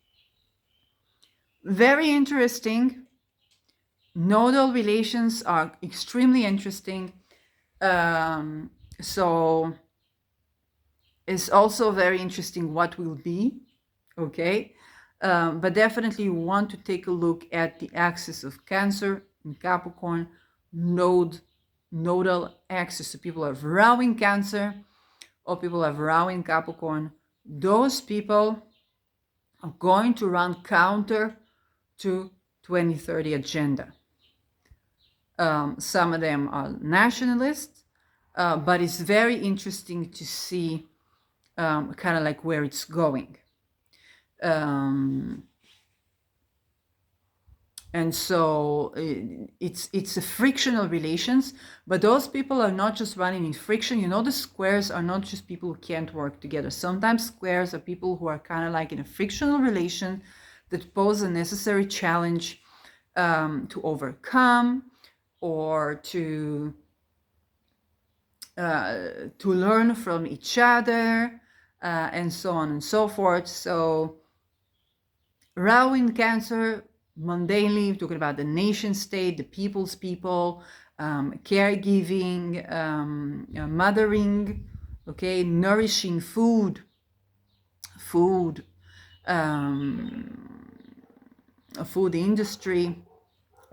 A: Very interesting. Nodal relations are extremely interesting. So it's also very interesting what will be. Okay. But definitely you want to take a look at the axis of Cancer in Capricorn, nodal axis. So people have Rahu in Cancer, or people have Rahu in Capricorn. Those people are going to run counter to 2030 agenda. Some of them are nationalists, but it's very interesting to see kind of like where it's going. And so it's a frictional relations, but those people are not just running in friction. The squares are not just people who can't work together. Sometimes squares are people who are kind of like in a frictional relation that pose a necessary challenge to overcome, or to learn from each other, and so on and so forth. So Rahu in Cancer, mundanely, we're talking about the nation state, the people's people, caregiving, mothering, okay, nourishing food, food industry.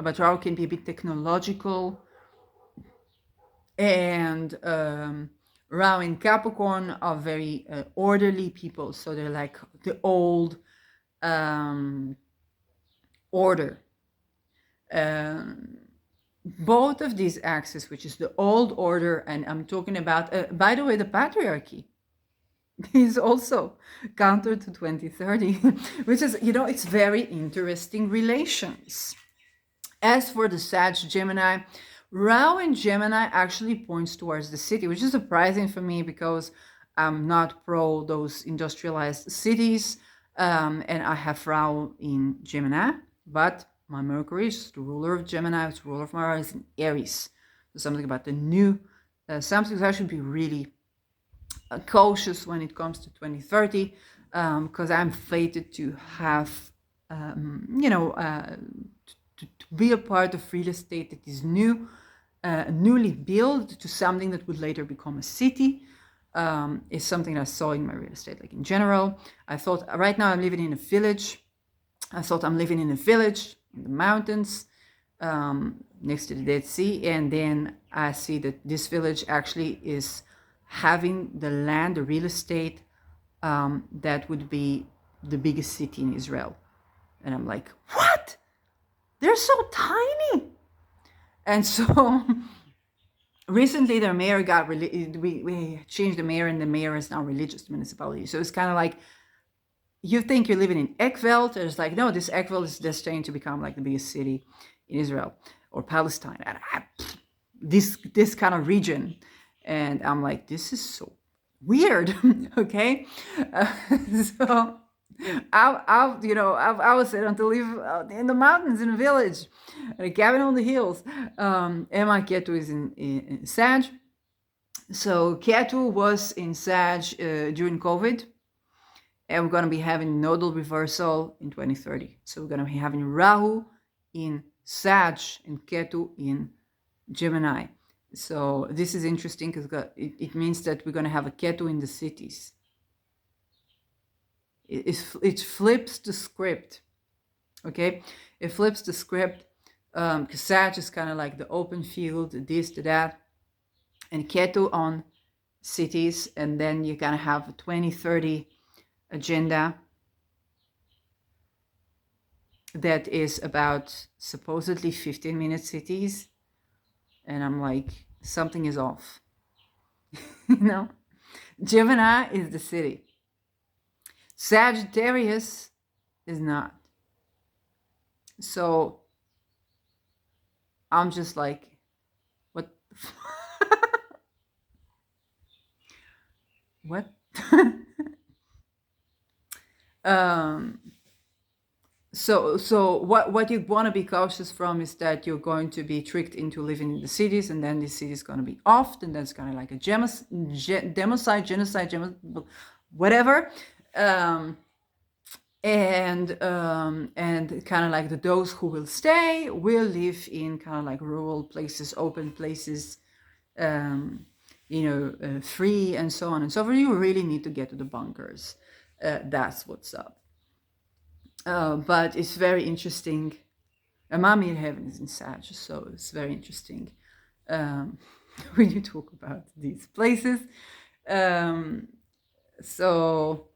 A: But Rahu can be a bit technological. And Rahu in Capricorn are very orderly people. So they're like the old order. Both of these axes, which is the old order, and I'm talking about, by the way, the patriarchy is also counter to 2030, which is, it's very interesting relations. As for the Sag Gemini, Rahu in Gemini actually points towards the city, which is surprising for me because I'm not pro those industrialized cities, and I have Rahu in Gemini, but my Mercury is the ruler of Gemini, it's the ruler of Mars is in Aries. So something about the new, something I should be really cautious when it comes to 2030, because I'm fated to have, to be a part of real estate that is newly built to something that would later become a city. Is something I saw in my real estate, like in general. I thought right now I'm living in a village. I thought I'm living in a village in the mountains, next to the Dead Sea, and then I see that this village actually is having the land, the real estate, that would be the biggest city in Israel. And I'm like, what? They're so tiny. And so recently their mayor got, we changed the mayor, and the mayor is now religious municipality. So it's kind of like, you think you're living in Ekveld, and it's like, no, this Ekveld is destined to become like the biggest city in Israel or Palestine. And this kind of region. And I'm like, this is so weird, okay? So I was set to live in the mountains in a village, in a cabin on the hills. And my Ketu is in Sag. So Ketu was in Sag during COVID. And we're going to be having nodal reversal in 2030. So we're going to be having Rahu in Sag and Ketu in Gemini. So this is interesting because it means that we're going to have a Ketu in the cities. It flips the script, okay? It flips the script, because Sag is kind of like the open field, this to that, and Ketu on cities, and then you're going to have a 2030 agenda that is about supposedly 15-minute cities. And I'm like, something is off. Gemini is the city. Sagittarius is not. So I'm just like, what? What? So what you want to be cautious from is that you're going to be tricked into living in the cities, and then the city is going to be off, and that's kind of like a democide, genocide, whatever, and kind of like those who will stay will live in kind of like rural places, open places, free, and so on and so forth. You really need to get to the bunkers. That's what's up. But it's very interesting. Mami in heaven is in Sag, so it's very interesting when you talk about these places. So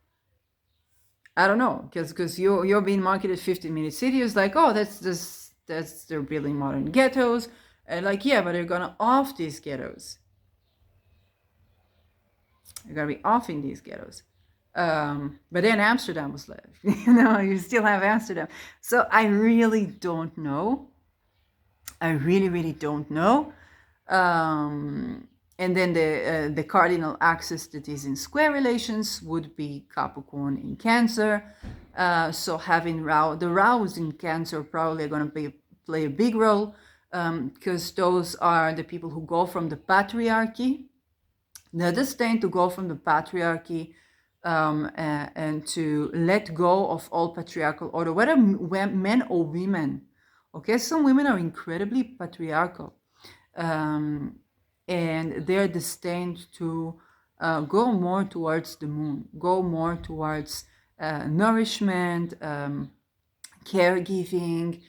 A: I don't know, because you're being marketed 15-minute city is like, oh, that's they're building modern ghettos, and like, yeah, but they're gonna off these ghettos. They're gonna be off in these ghettos. But then Amsterdam was left. You still have Amsterdam. So I really don't know. I really don't know. And then the cardinal axis that is in square relations would be Capricorn in Cancer. So having the Rahu's in Cancer probably are going to play a big role, because those are the people who go from the patriarchy. They're destined to go from the patriarchy, and to let go of all patriarchal order, whether men or women. Okay, some women are incredibly patriarchal, and they're destined to go more towards the moon, go more towards nourishment, caregiving,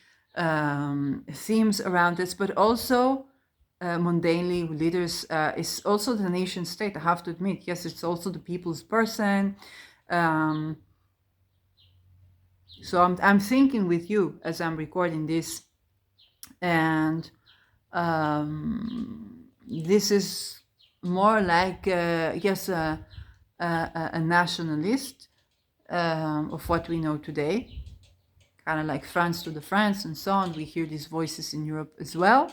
A: themes around this, but also mundanely leaders is also the nation state. I have to admit, yes, it's also the people's person, So I'm thinking with you as I'm recording this, and this is more like yes, a nationalist of what we know today, kind of like France to the France and so on. We hear these voices in Europe as well.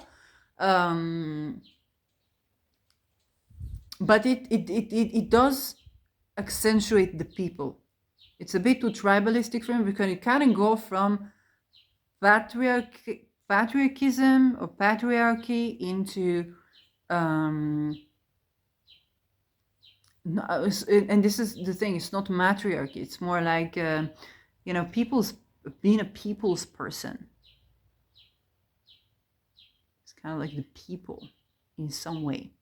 A: But it does accentuate the people. It's a bit too tribalistic for me, because it can go from patriarchism or patriarchy into no, and this is the thing, it's not matriarchy, it's more like people's being a people's person. It's kind of like the people in some way.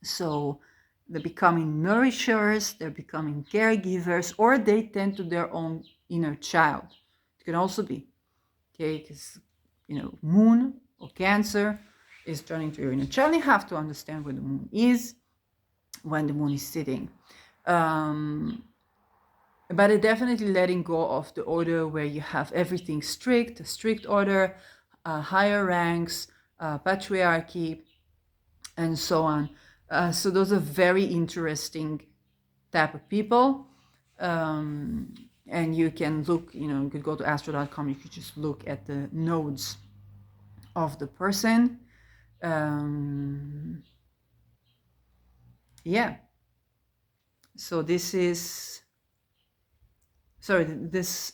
A: So they're becoming nourishers, they're becoming caregivers, or they tend to their own inner child. It can also be, okay, because moon or Cancer is turning to your inner child. You have to understand where the moon is when the moon is sitting. But it definitely letting go of the order where you have everything strict, a strict order, higher ranks, patriarchy, and so on. So those are very interesting type of people. And you can look, you could go to astro.com, you could just look at the nodes of the person. Yeah. So this is, sorry, this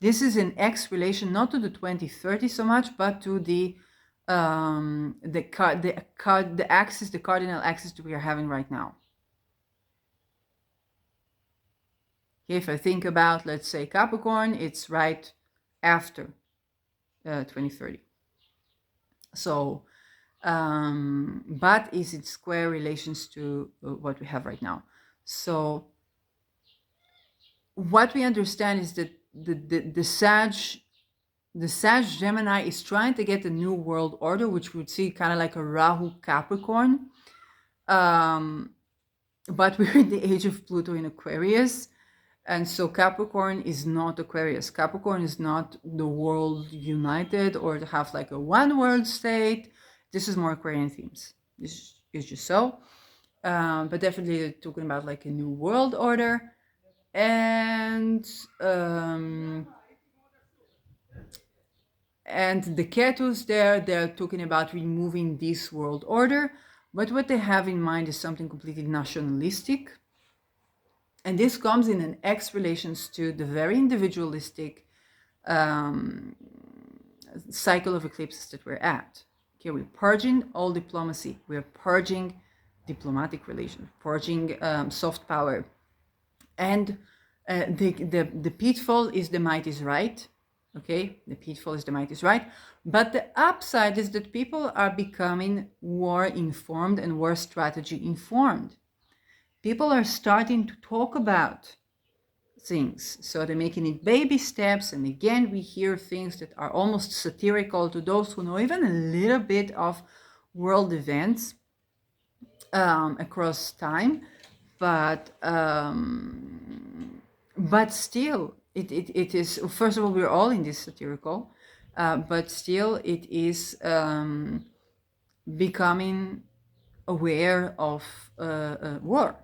A: is in X relation, not to the 2030 so much, but to the axis, the cardinal axis that we are having right now. Okay, if I think about, let's say, Capricorn, it's right after 2030. So, but is it square relations to what we have right now? So, what we understand is that the Sag Gemini is trying to get a new world order, which we would see kind of like a Rahu Capricorn. But we're in the age of Pluto in Aquarius. And so Capricorn is not Aquarius. Capricorn is not the world united or to have like a one world state. This is more Aquarian themes. This is just so. But definitely talking about like a new world order. And the Ketus there, they're talking about removing this world order. But what they have in mind is something completely nationalistic. And this comes in an X relations to the very individualistic cycle of eclipses that we're at. Okay, we're purging all diplomacy. We're purging diplomatic relations, purging soft power. And the pitfall is the might is right. Okay, the pitfall is the might is right. But the upside is that people are becoming war informed and war strategy informed. People are starting to talk about things. So they're making it baby steps. And again, we hear things that are almost satirical to those who know even a little bit of world events across time. But still, it is, first of all, we're all in this satirical, but still it is becoming aware of war,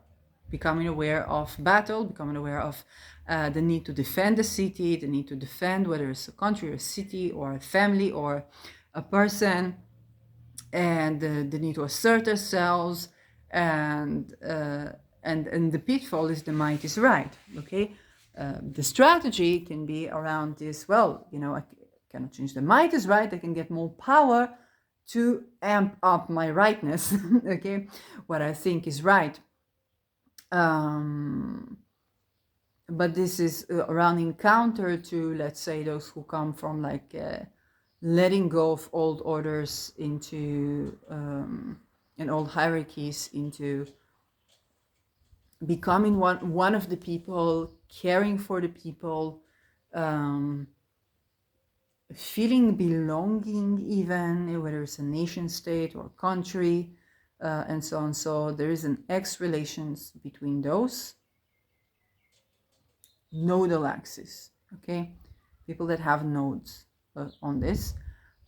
A: becoming aware of battle, becoming aware of the need to defend the city, the need to defend whether it's a country or a city or a family or a person, and the need to assert ourselves, and the pitfall is the might is right. Okay, the strategy can be around this. Well, I cannot change the might is right. I can get more power to amp up my rightness. Okay, what I think is right. But this is running counter to, let's say, those who come from like letting go of old orders into and old hierarchies into becoming one of the people, caring for the people, feeling belonging, even whether it's a nation state or country, and so on. So there is an X relations between those. nodal axis, okay? People that have nodes on this.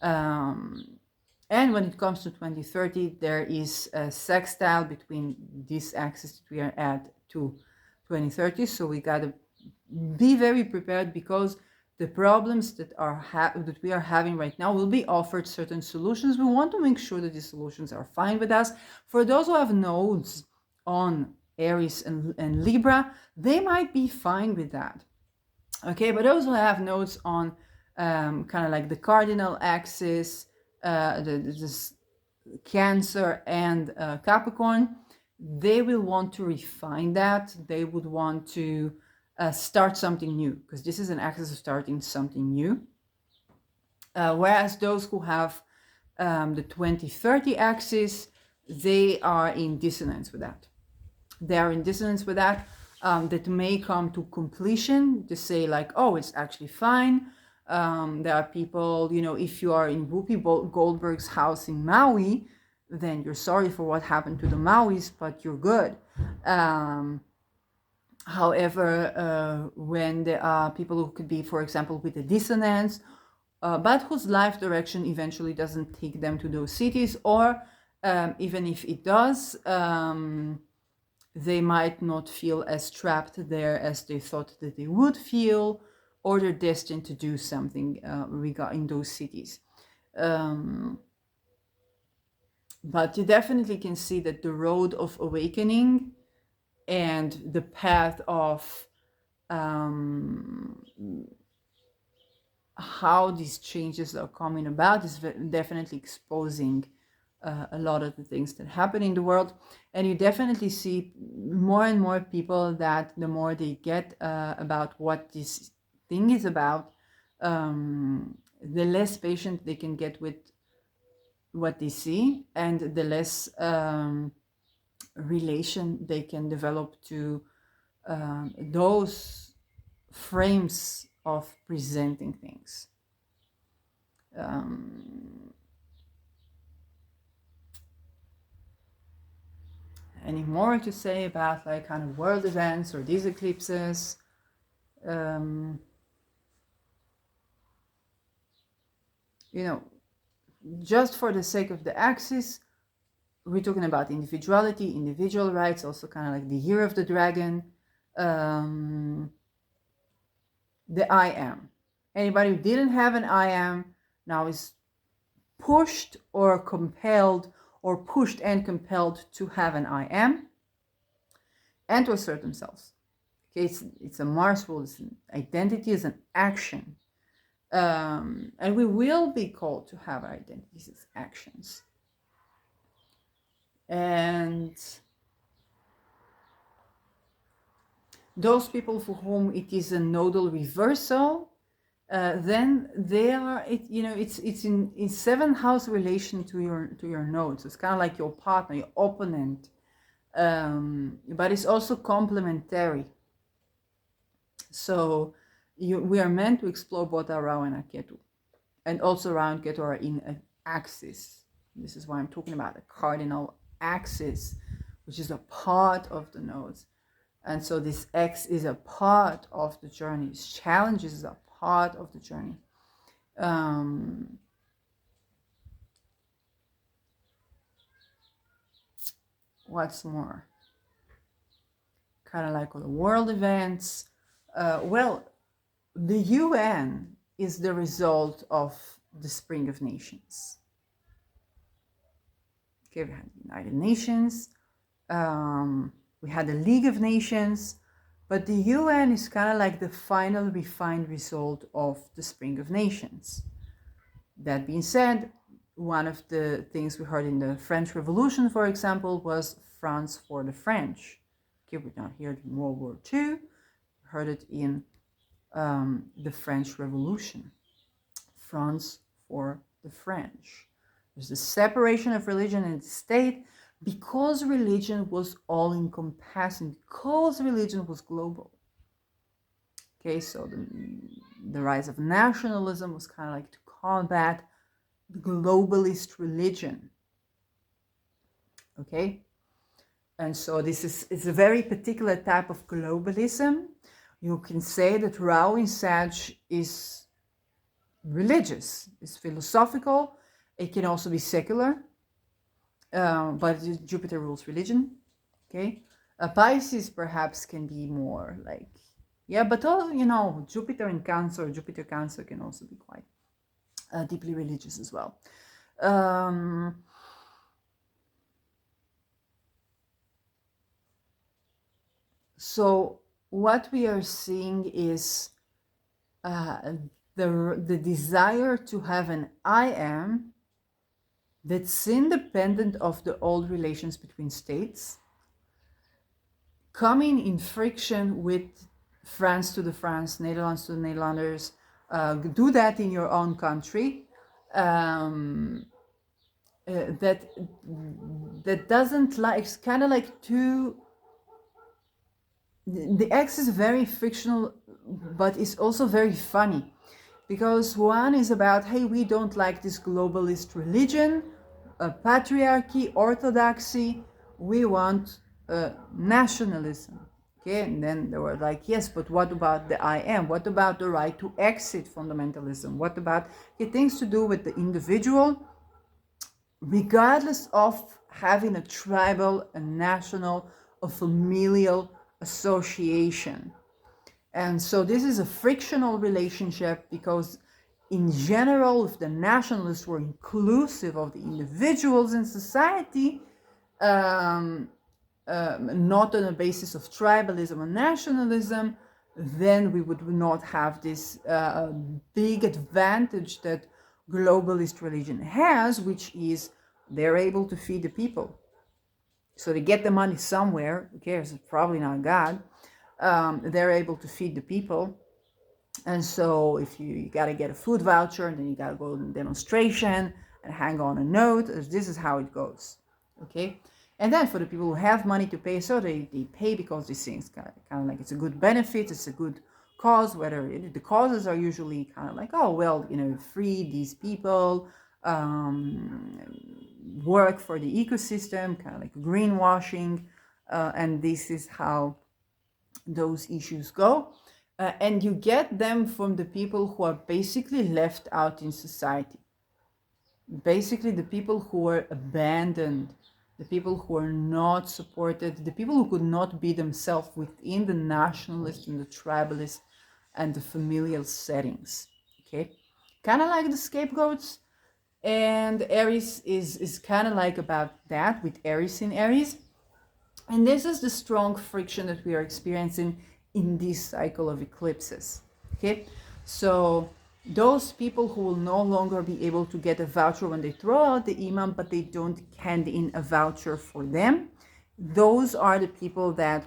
A: And when it comes to 2030, there is a sextile between this axis that we are at to 2030. So we got to be very prepared, because the problems that we are having right now will be offered certain solutions. We want to make sure that these solutions are fine with us. For those who have nodes on Aries and Libra, they might be fine with that. Okay, but those who have nodes on kind of like the cardinal axis, this Cancer and Capricorn, they will want to refine that. They would want to start something new, because this is an axis of starting something new. Whereas those who have the 2030 axis, they are in dissonance with that. They are in dissonance with that. That may come to completion to say like, oh, it's actually fine. There are people, you know, if you are in Whoopi Goldberg's house in Maui, then you're sorry for what happened to the Mauis, but you're good. However, when there are people who could be, for example, with a dissonance, but whose life direction eventually doesn't take them to those cities, or even if it does, they might not feel as trapped there as they thought that they would feel, or they're destined to do something regarding those cities. But you definitely can see that the road of awakening and the path of how these changes are coming about is definitely exposing a lot of the things that happen in the world. And you definitely see more and more people that the more they get about what this thing is about, the less patient they can get with what they see, and the less relation they can develop to those frames of presenting things. Any more to say about like kind of world events or these eclipses? You know, just for the sake of the axis, we're talking about individuality, individual rights, also kind of like the year of the dragon, the I am. Anybody who didn't have an I am now is pushed or compelled, or pushed and compelled to have an I am and to assert themselves. Okay, it's a Mars rule, it's an identity, is an action. And we will be called to have our identities as actions. And those people for whom it is a nodal reversal, then they are, it's in 7th house relation to your nodes. It's kind of like your partner, your opponent, but it's also complementary. So we are meant to explore both our Rahu and our Ketu, and also Rahu and Ketu are in an axis. This is why I'm talking about a cardinal axis, which is a part of the nodes. And so this X is a part of the journey. This challenges is a part of the journey. What's more? Kind of like all the world events. Well, the UN is the result of the Spring of Nations. Okay, we had the United Nations. We had the League of Nations, but the UN is kind of like the final refined result of the Spring of Nations. That being said, one of the things we heard in the French Revolution, for example, was France for the French. Okay, we now heard it in World War II, we heard it in the French Revolution. France for the French. There's the separation of religion and state, because religion was all-encompassing, because religion was global. Okay, so the rise of nationalism was kind of like to combat the globalist religion. Okay, and so it's a very particular type of globalism, You can say that Rahu in Sag is religious, is philosophical. It can also be secular, but Jupiter rules religion. Okay, Pisces perhaps can be more like, yeah, but all, Jupiter in Cancer, Jupiter Cancer can also be quite deeply religious as well. So what we are seeing is the desire to have an I am that's independent of the old relations between states, coming in friction with France to the France, Netherlands to the Netherlanders. Do that in your own country. That doesn't like, it's kind of like two. The X is very frictional, but it's also very funny, because one is about, hey, we don't like this globalist religion, patriarchy, orthodoxy, we want nationalism. Okay, and then they were like, yes, but what about the I am? What about the right to exit fundamentalism? What about things to do with the individual, regardless of having a tribal, a national, a familial association? And so this is a frictional relationship, because in general, if the nationalists were inclusive of the individuals in society, not on a basis of tribalism or nationalism, then we would not have this big advantage that globalist religion has, which is they're able to feed the people. So they get the money somewhere, who cares, it's probably not God. They're able to feed the people. And so if you got to get a food voucher, and then you got to go to a demonstration and hang on a note, this is how it goes. Okay. And then for the people who have money to pay, so they pay because these things kind of like, it's a good benefit, it's a good cause, whether the causes are usually kind of like, oh, well, free these people, work for the ecosystem, kind of like greenwashing, and this is how those issues go. And you get them from the people who are basically left out in society. Basically, the people who are abandoned, the people who are not supported, the people who could not be themselves within the nationalist and the tribalist and the familial settings. Okay, kind of like the scapegoats. And Aries is kind of like about that, with Aries in Aries. And this is the strong friction that we are experiencing in this cycle of eclipses. Okay, so those people who will no longer be able to get a voucher when they throw out the imam, but they don't hand in a voucher for them, those are the people that